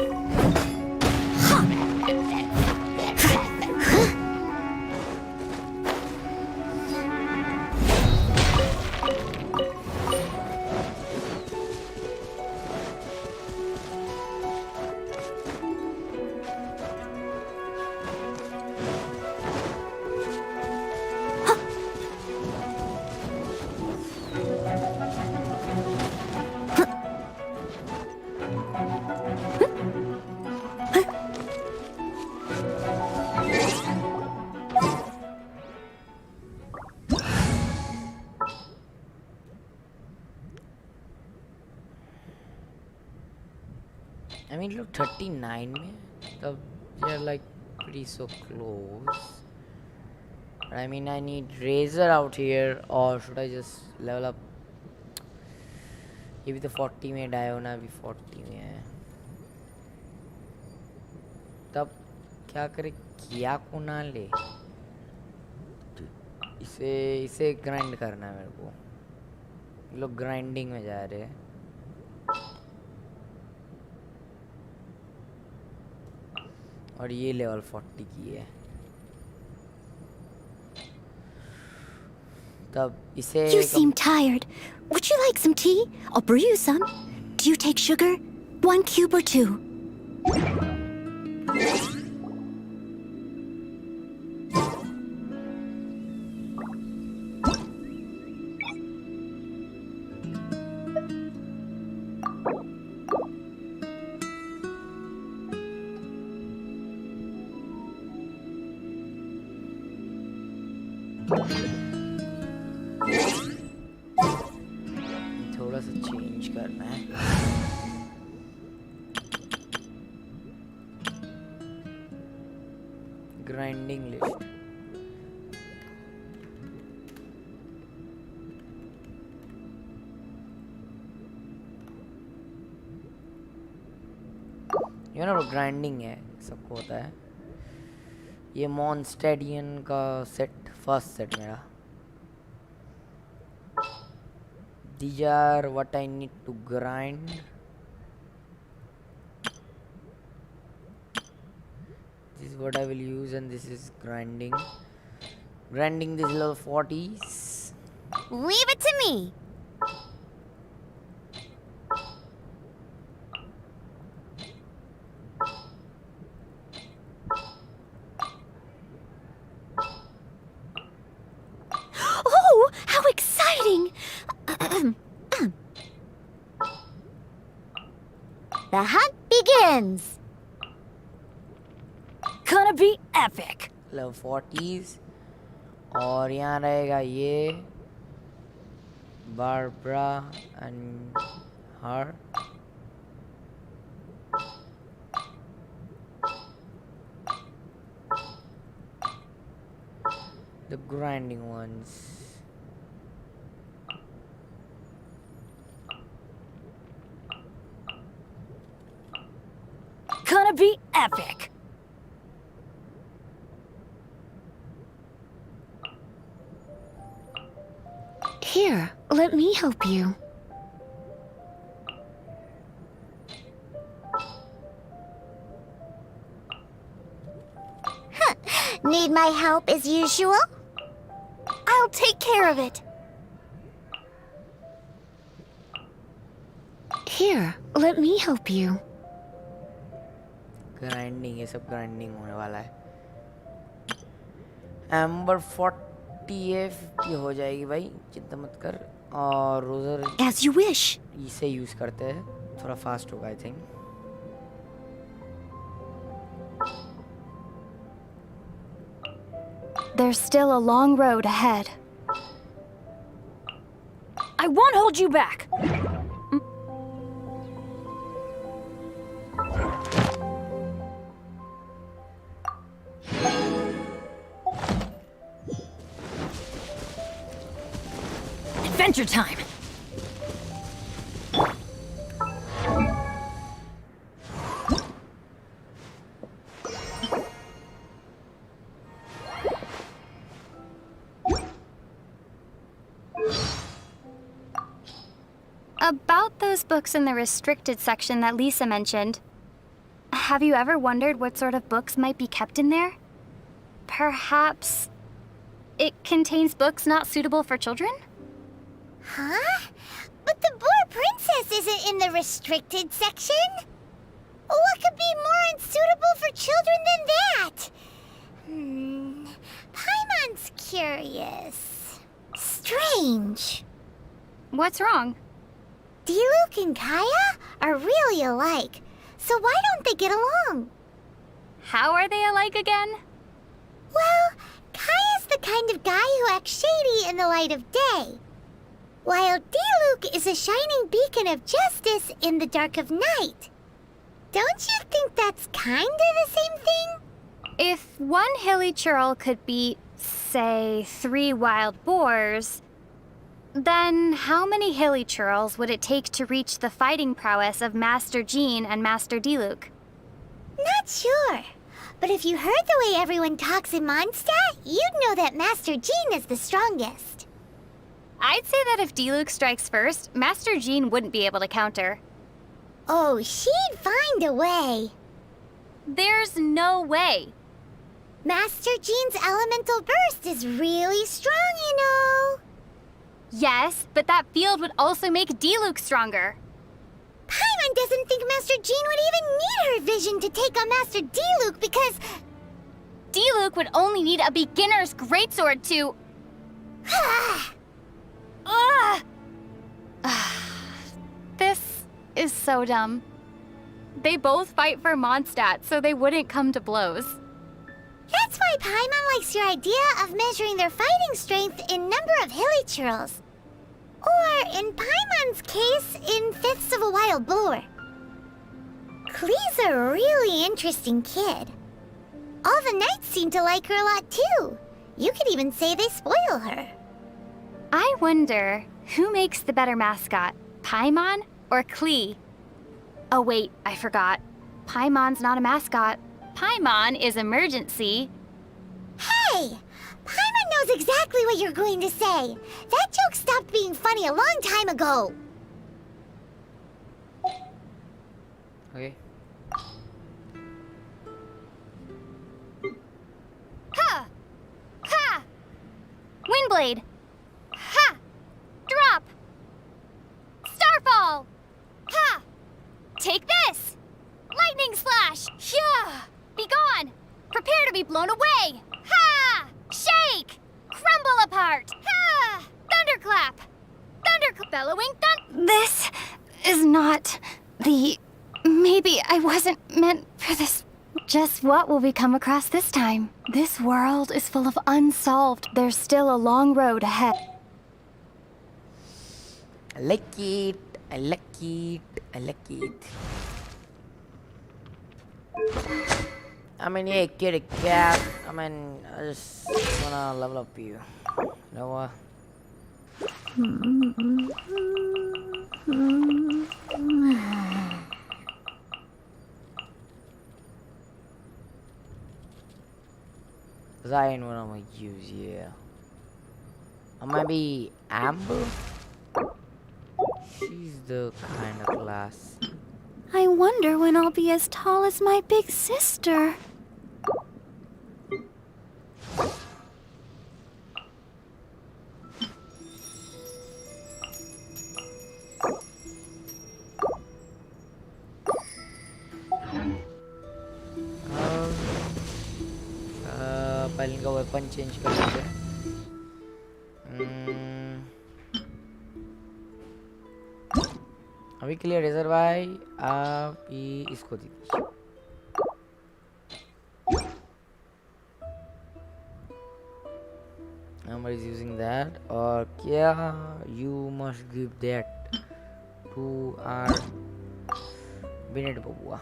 I mean, look, 39 में तब they're like pretty so close. But I mean, I need Razor out here, or should I just level up? ये भी तो 40 में डायोना भी 40 में है. तब क्या करे, किया को ना ले. इसे ग्राइंड करना है मेरे को. ये लोग ग्राइंडिंग में जा रहे हैं. और ये लेवल 40 की है. तब इसे You seem tired. Would you like some tea? I'll brew you some. Do you take sugar? 1 cube or 2? थोड़ा सा चेंज करना है. Grinding list. ये ना ग्राइंडिंग है, सबको होता है. ये मॉन्स्टेडियन का सेट, फर्स्ट सेट मेरा. These are what I need to grind. This is what I will use, and this is grinding. Grinding this level 40s. Leave it to me. Oh, how exciting! The hunt begins. Gonna be epic. Level 40s. और यहाँ रहेगा ये Barbara and her. The grinding ones. Gonna be epic. Here, let me help you. Need my help as usual? I'll take care of it. Here, let me help you. Grinding, ये सब grinding होने वाला है. Amber 40 की हो जाएगी भाई, चिंता मत कर. और रोजर As you wish. इसे यूज करते हैं, थोड़ा फास्ट होगा I think. There's still a long road ahead. I won't hold you back. Adventure time. About those books in the restricted section that Lisa mentioned. Have you ever wondered what sort of books might be kept in there? Perhaps it contains books not suitable for children? Huh? But the Boar Princess isn't in the restricted section. What could be more unsuitable for children than that? Paimon's curious. Strange. What's wrong? Diluc and Kaya are really alike, so why don't they get along? How are they alike again? Well, Kaya's the kind of guy who acts shady in the light of day, while Diluc is a shining beacon of justice in the dark of night. Don't you think that's kinda the same thing? If one hilly churl could beat, say, 3 wild boars, then how many hilly churls would it take to reach the fighting prowess of Master Jean and Master Diluc? Not sure. But if you heard the way everyone talks in Mondstadt, you'd know that Master Jean is the strongest. I'd say that if Diluc strikes first, Master Jean wouldn't be able to counter. Oh, she'd find a way. There's no way. Master Jean's elemental burst is really strong, you know. Yes, but that field would also make Diluc stronger. Paimon doesn't think Master Jean would even need her vision to take on Master Diluc because... Diluc would only need a beginner's greatsword to... This is so dumb. They both fight for Mondstadt, so they wouldn't come to blows. That's why Paimon likes your idea of measuring their fighting strength in number of hilichurls. Or, in Paimon's case, in fifths of a wild boar. Klee's a really interesting kid. All the knights seem to like her a lot too. You could even say they spoil her. I wonder, who makes the better mascot, Paimon or Klee? Oh wait, I forgot. Paimon's not a mascot. Paimon is emergency. Hey! Paimon knows exactly what you're going to say. That joke stopped being funny a long time ago. Okay. Ha! Ha! Windblade! Ha! Drop! Starfall! Ha! Take this! Lightning slash! Yeah! Be gone! Prepare to be blown away! Ha! Shake! Crumble apart! Ha! Thunderclap! Bellowing This is not the... Maybe I wasn't meant for this. Just what will we come across this time? This world is full of unsolved. There's still a long road ahead. I like it. I like it. I like it. I mean, yeah, kitty cat. I mean, I just wanna level up you. You know what? Cause I ain't what I'm gonna use, yeah. I might be Amber. She's the kind of class. I wonder when I'll be as tall as my big sister. Paling ka weapon change ka dito. अभी clear है sir भाई आप ये इसको दीजिए Number is using that or क्या you must give that to our Bennett Babua.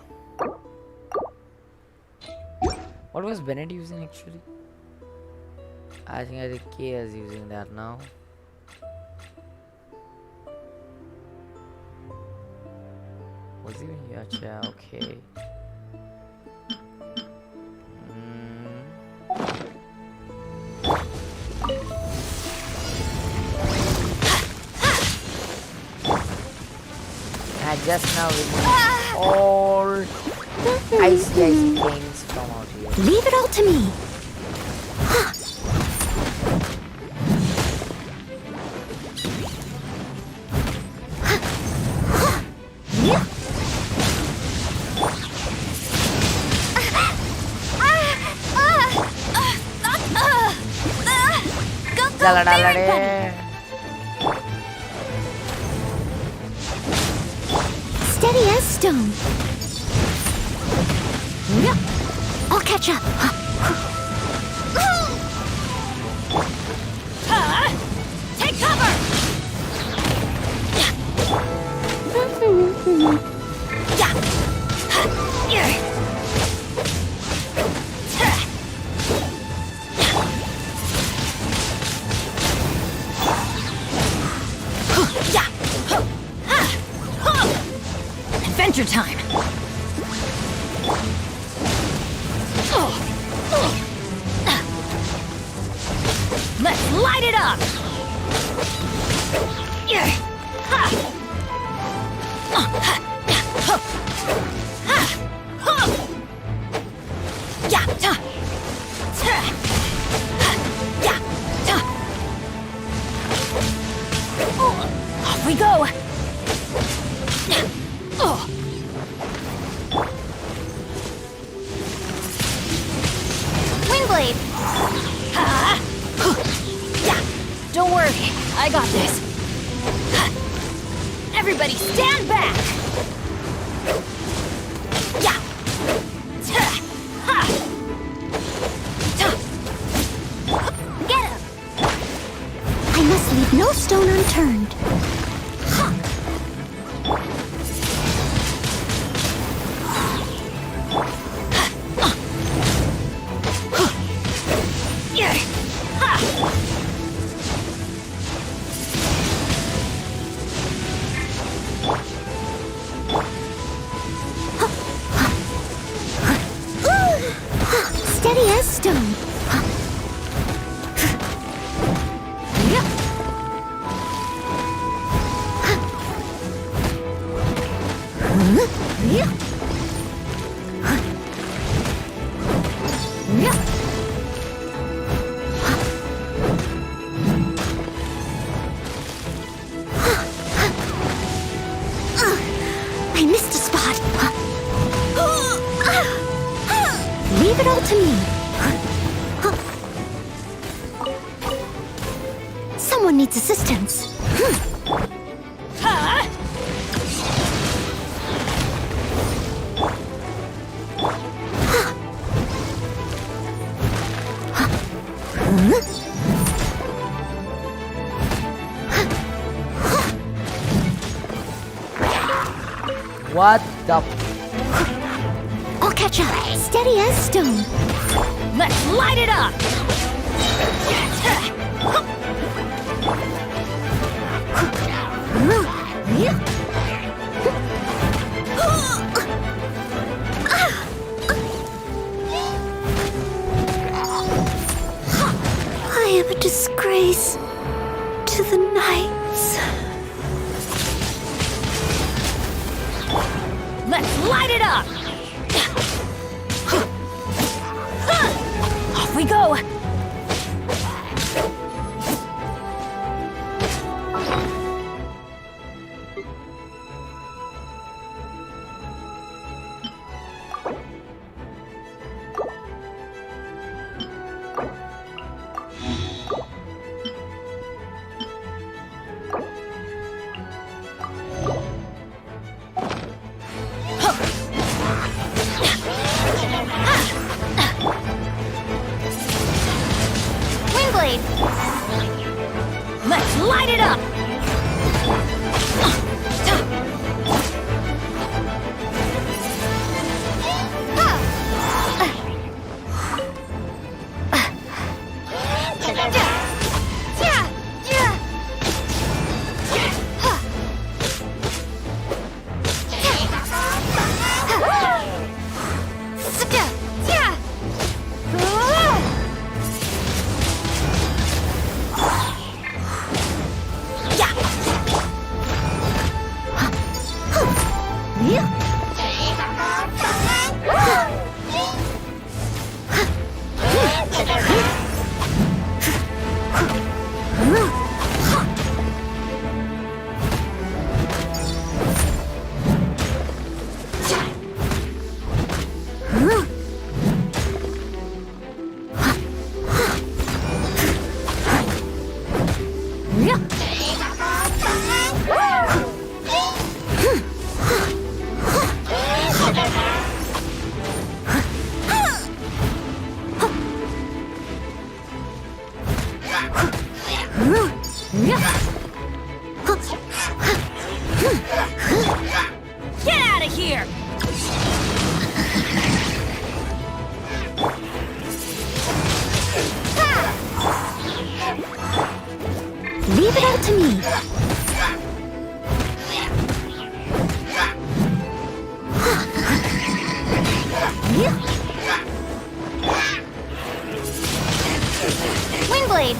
What was Bennett using actually? I think K is using that now. Was he even here? Yeah, okay. I just now removed all icy things from out here. Leave it all to me. Steady as stone. I'll catch up. Take cover! Adventure time! Let's light it up! Off we go! Windblade! Don't worry, I got this. Everybody stand back! stone unturned. Steady as stone. I missed a spot. Leave it all to me. Someone needs assistance. What the? I'll catch up. Steady as stone. Let's light it up! I am a disgrace to the knights. Let's light it up! Off we go! Windblade! Let's light it up! Get out of here! Leave it all to me. Windblade!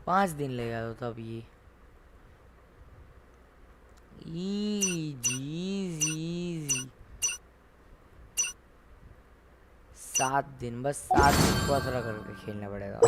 पाँच दिन लेगा तो तब ये easy 7 दिन, बस 7 दिन को असरा करके खेलना पड़ेगा।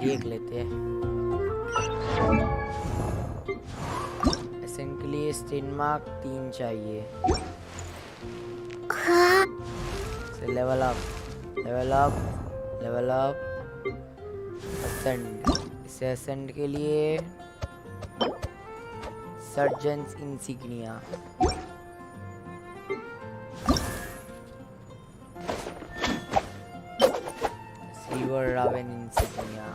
देख लेते हैं। एसेंट के लिए स्टेन मार्क 3 चाहिए। Level up, level up, level up, ascend. इसे असेंड के लिए सर्जेंट्स इंसिग्निया, सिल्वर रावेन इंसिग्निया,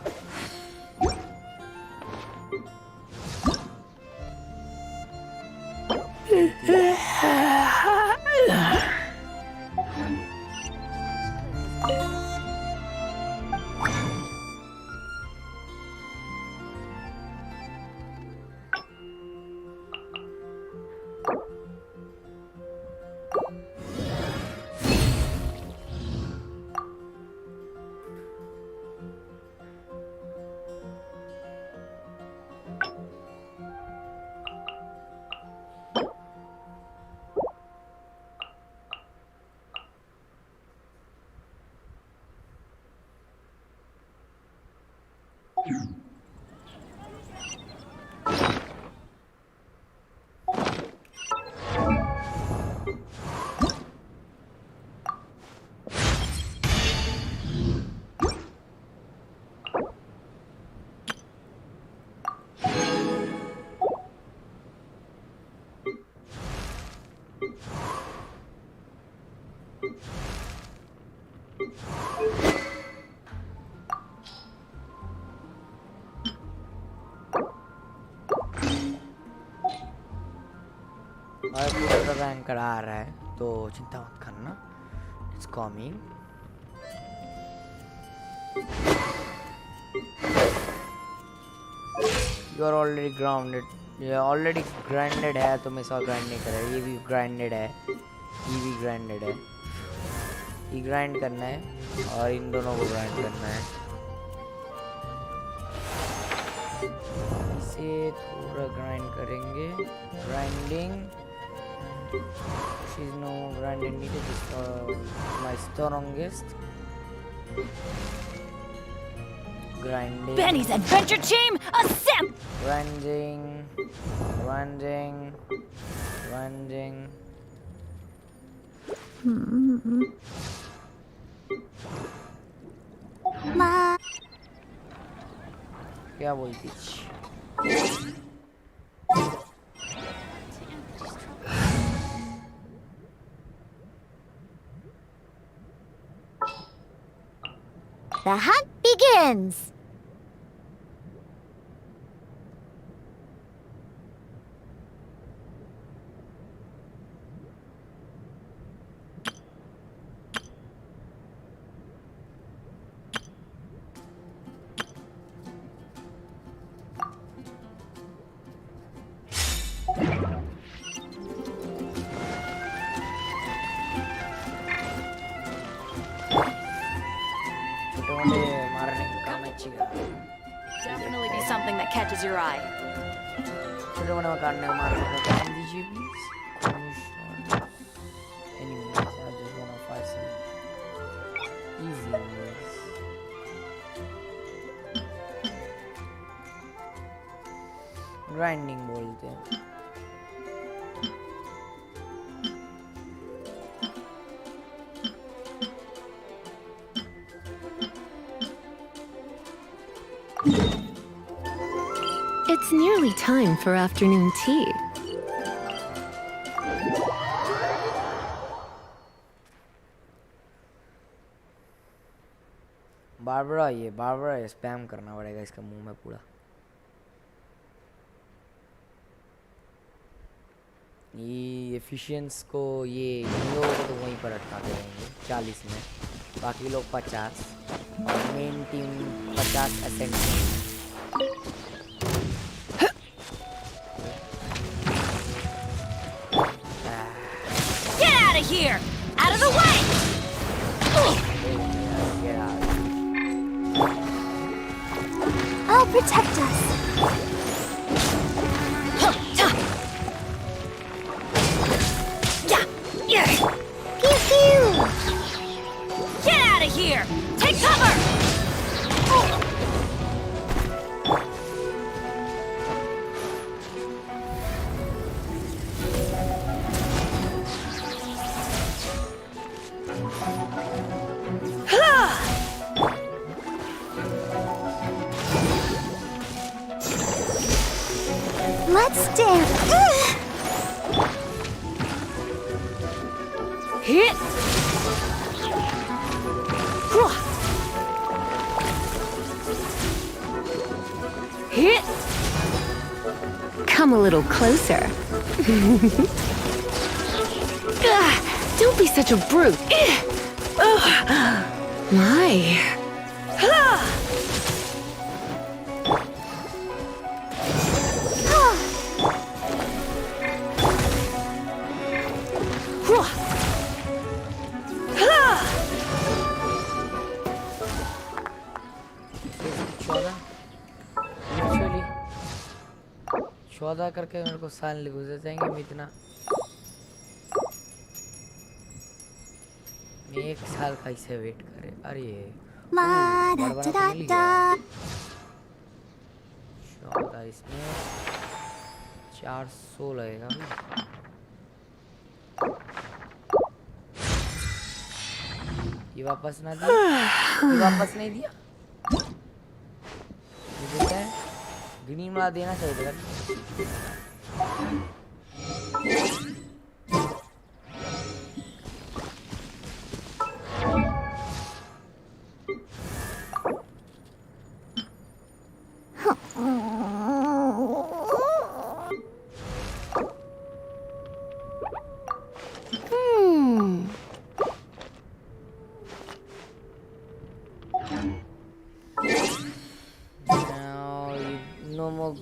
और दूसरा रैंकर आ रहा है तो चिंता मत करना। It's coming. You are already grounded, ये ऑलरेडी ग्राइंडेड है तो मैं सब ग्राइंड नहीं कर रहा। ये भी ग्राइंडेड है, ये भी ग्राइंडेड है। ये ग्राइंड करना है और इन दोनों को ग्राइंड करना है। इसे थोड़ा ग्राइंड करेंगे। Grinding, she's no grinding needed. This my strongest. Grinding. Benny's adventure team, assemble! Grinding, grinding, grinding. Ma. क्या बोलती? The hunt begins! Definitely be something that catches your eye. Grinding बोलते हैं। It's nearly time for afternoon tea. Barbara ये spam करना पड़ेगा इसका मुंह में पूरा। ये एफिशिएंस को ये लोगों को तो वहीं पर अटकाते रहेंगे 40 में, बाकी लोग 50 और main team 50 Ascent. Get out of here! Out of the way! I'll protect us. Pew pew! Get out of here! Take cover! come a little closer. Ugh, don't be such a brute. Ugh. My. Literally 14 करके मेरे को साल गुजर जाएंगे मैं इतना मैं 1 साल का इसे वेट करे अरे बड़ा बड़ा तो मिल गया 14 इसमें 400 लगेगा ये वापस ना दिया ये वापस नहीं दिया ये देता है ग्रीन वाला देना चाहिए था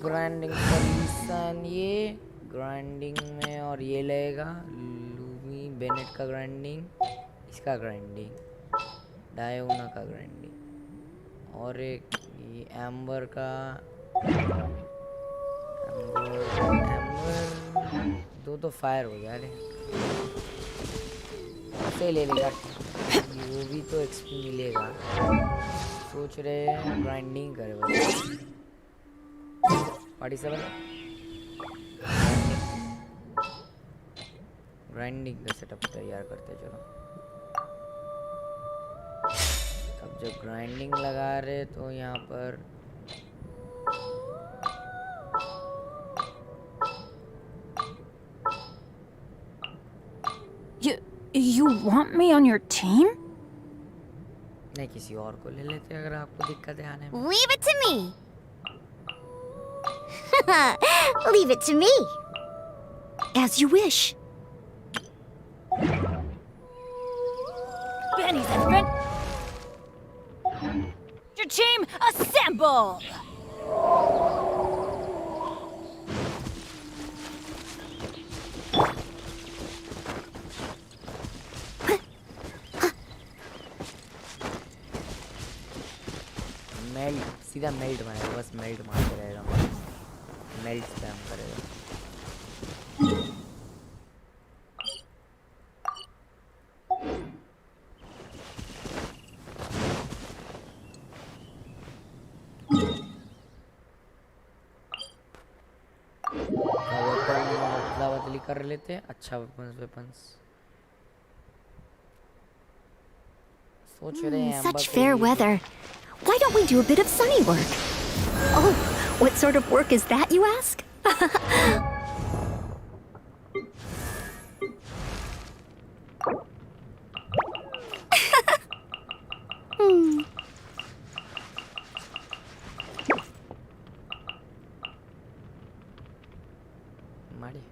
ग्राइंडिंग सॉल्यूशन ये ग्राइंडिंग में और ये लगेगा लूमी बेनेट का ग्राइंडिंग इसका ग्राइंडिंग डायोना का ग्राइंडिंग और एक ये एम्बर का एम्बर दो तो फायर हो गया अरे से ले लेगा वो भी तो एक्सपी मिलेगा सोच रहे हैं ग्राइंडिंग करे बस 47 ग्राइंडिंग का सेटअप तैयार करते चलो अब जब ग्राइंडिंग लगा रहे तो यहाँ पर You want me on your team? नहीं किसी और को ले लेते अगर आपको दिक्कत है आने में Leave it to me. Leave it to me. As you wish. Benny's advent. Your team assemble. Melt सीधा मेल्ट मारेगा बस मेल्ट मारते रहेगा मेल्ट स्पैम करेगा बदली कर लेते हैं अच्छा वेपन्स सोच रहे हैं Such fair weather. Why don't we do a bit of sunny work? Oh, what sort of work is that, you ask? Mari.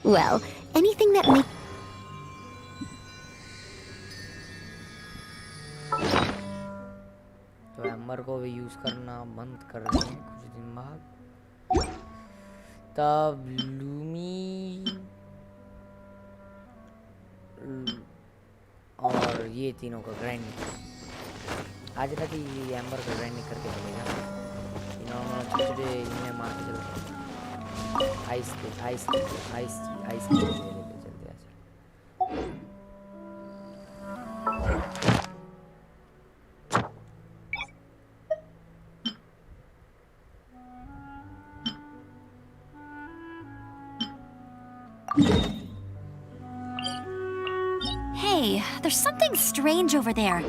Well, anything that makes... तो एम्बर को भी यूज करना बंद कर रहे हैं कुछ दिन बाद तब लूमी और ये तीनों का ग्राइंडिंग आज रात ही एम्बर का ग्राइंडिंग करके चलेगा इन्होंने इन्हें मार के चलते आइस लेके चलते हैं Hey, there's something strange over there.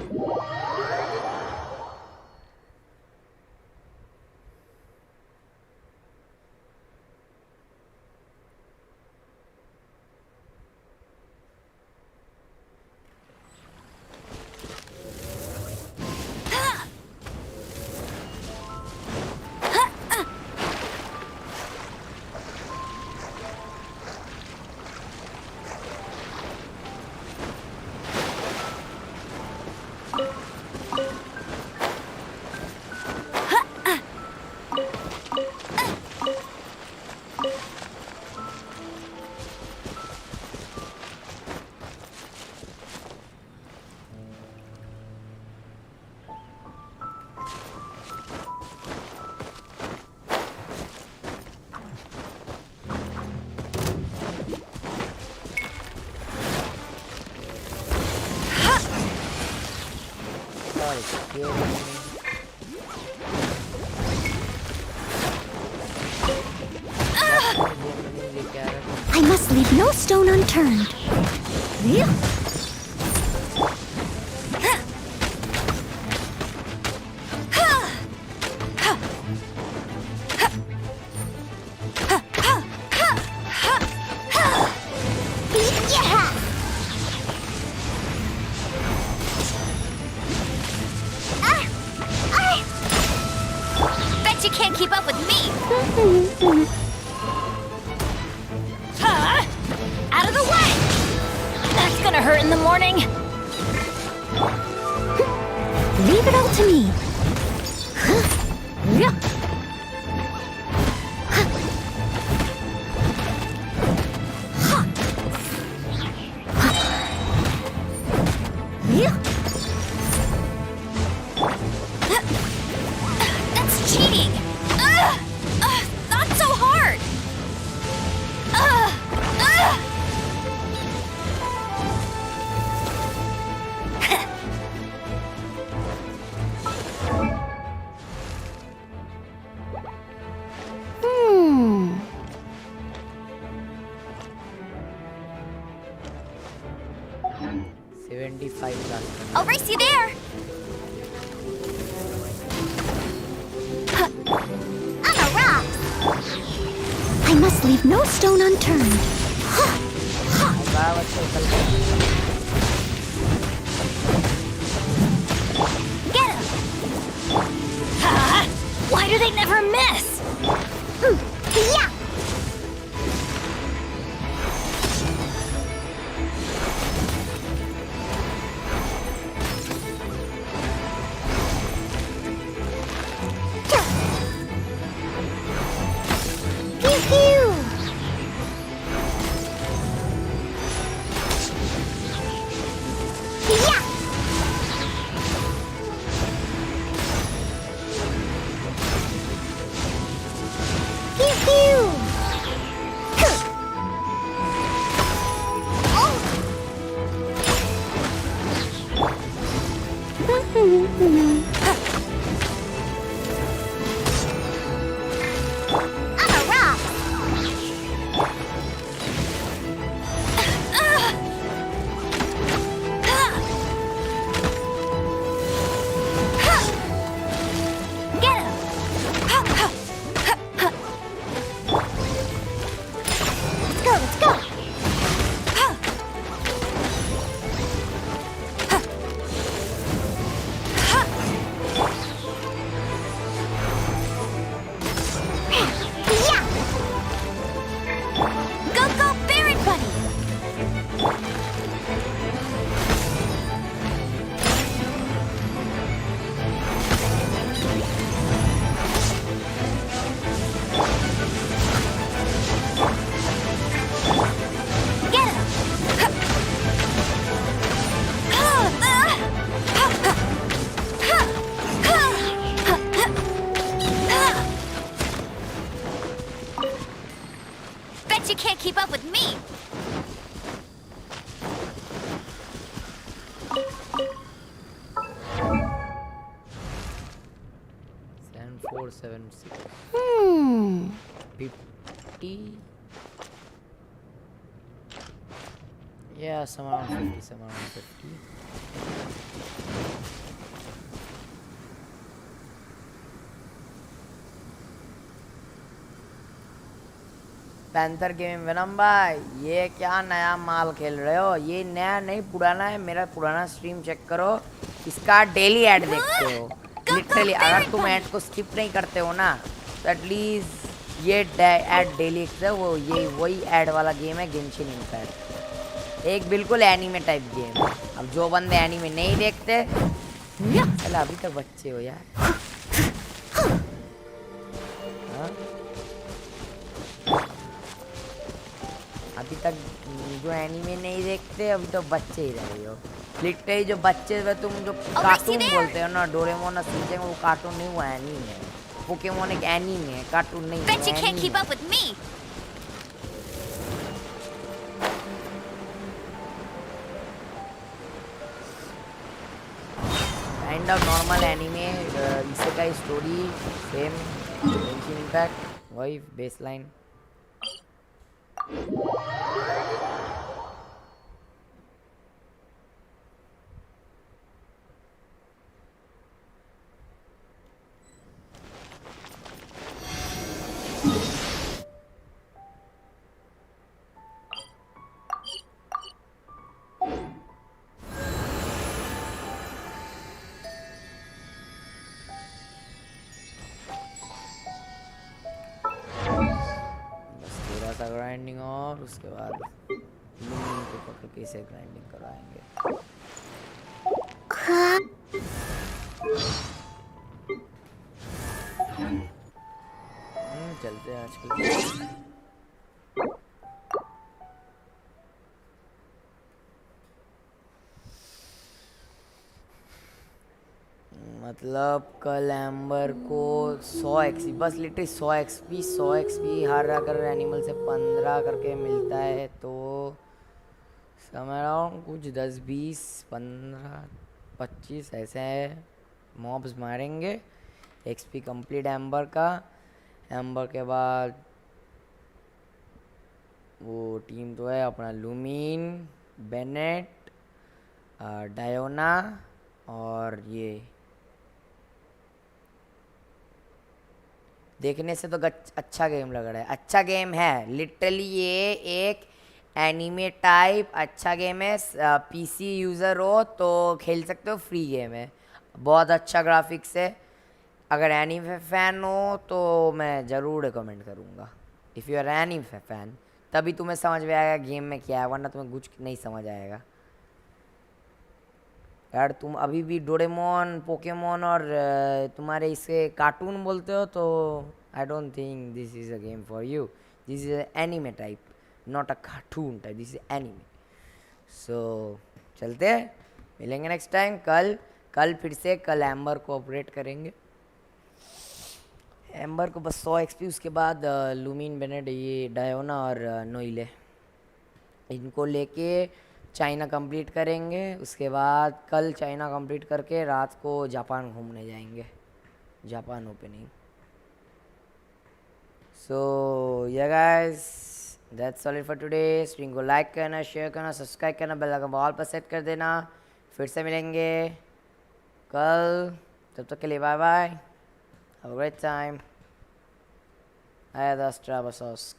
I must leave no stone unturned. Bet you can't keep up with me! Out of the way! That's gonna hurt in the morning. Leave it all to me. That's cheating! Not so hard! Hmm. 75 plus. I'll race you there! On a rock! I must leave no stone unturned. Get him! Why do they never miss? Yeah! Pew-pew! Yeah! Pew-pew! On a rock! Get him! Let's go! Yeah! Go, Baron Buddy! Get him! Bet you can't keep up with me! 7476 Hmm. 50. Yeah, somewhere around 50, somewhere around 50. Panther game venom भाई, ये क्या नया माल खेल रहे हो? ये नया नहीं, पुराना है। मेरा पुराना स्ट्रीम चेक करो, इसका डेली ऐड देखते हो। लिटरली अगर तुम ऐड को स्किप नहीं करते हो ना, तो एटलीस्ट ये ऐड डेली देखते हो। वो ये वही ऐड वाला गेम है गेंशिन इम्पैक्ट, एक बिल्कुल एनीमे टाइप गेम। अब जो बंदे एनीमे नहीं देखते, चलो अभी तक बच्चे हो यार। हाँ? अभी तक जो एनीमे नहीं देखते, अभी तो बच्चे ही रहे हो। लिटरली जो बच्चे वे तुम जो कार्टून बोलते हो ना, डोरेमोन और शिनचैन, वो कार्टून नहीं, वो एनीमे है। पोकेमोन एक एनीमे है, कार्टून नहीं है। Bet you can't keep up with me! Kind of normal anime isekai story same Genshin impact वही बेसलाइन ग्राइंडिंग और उसके बाद लूमिन को पकड़ के इसे ग्राइंडिंग कराएंगे। चलते हैं आजकल मतलब कल एम्बर को 100 एक्सपी बस लिटरली 100 एक्सपी हर अगर एनिमल से 15 करके मिलता है तो समझ रहा हूँ कुछ 10 20 15 25 ऐसे है मॉब्स मारेंगे एक्सपी कंप्लीट एम्बर का। एम्बर के बाद वो टीम तो है अपना लूमिन बेनेट डायोना और ये देखने से तो अच्छा गेम लग रहा है। अच्छा गेम है लिटरली ये एक एनीमे टाइप अच्छा गेम है। पीसी यूज़र हो तो खेल सकते हो फ्री गेम है बहुत अच्छा ग्राफिक्स है। अगर एनीमे फ़ैन हो तो मैं ज़रूर रिकमेंड करूँगा। If you are anime fan तभी तुम्हें समझ में आएगा गेम में क्या है वरना तुम्हें कुछ नहीं समझ आएगा। यार तुम अभी भी डोरेमोन पोकेमोन और तुम्हारे इसे कार्टून बोलते हो तो I don't think this is a game for you. This is anime type not a cartoon type this is anime. So चलते हैं मिलेंगे नेक्स्ट टाइम कल फिर से कल एम्बर को ऑपरेट करेंगे। एम्बर को बस 100 एक्सपी उसके बाद लूमिन बेनेट ये डायोना और नोइले इनको लेके चाइना कंप्लीट करेंगे। उसके बाद कल चाइना कंप्लीट करके रात को जापान घूमने जाएंगे Japan opening. So yeah guys that's all for today. Stream को लाइक करना शेयर करना सब्सक्राइब करना बेल आइकन ऑल पर सेट कर देना। फिर से मिलेंगे कल तब तक के लिए bye bye have a great time. I had Astrabasosk.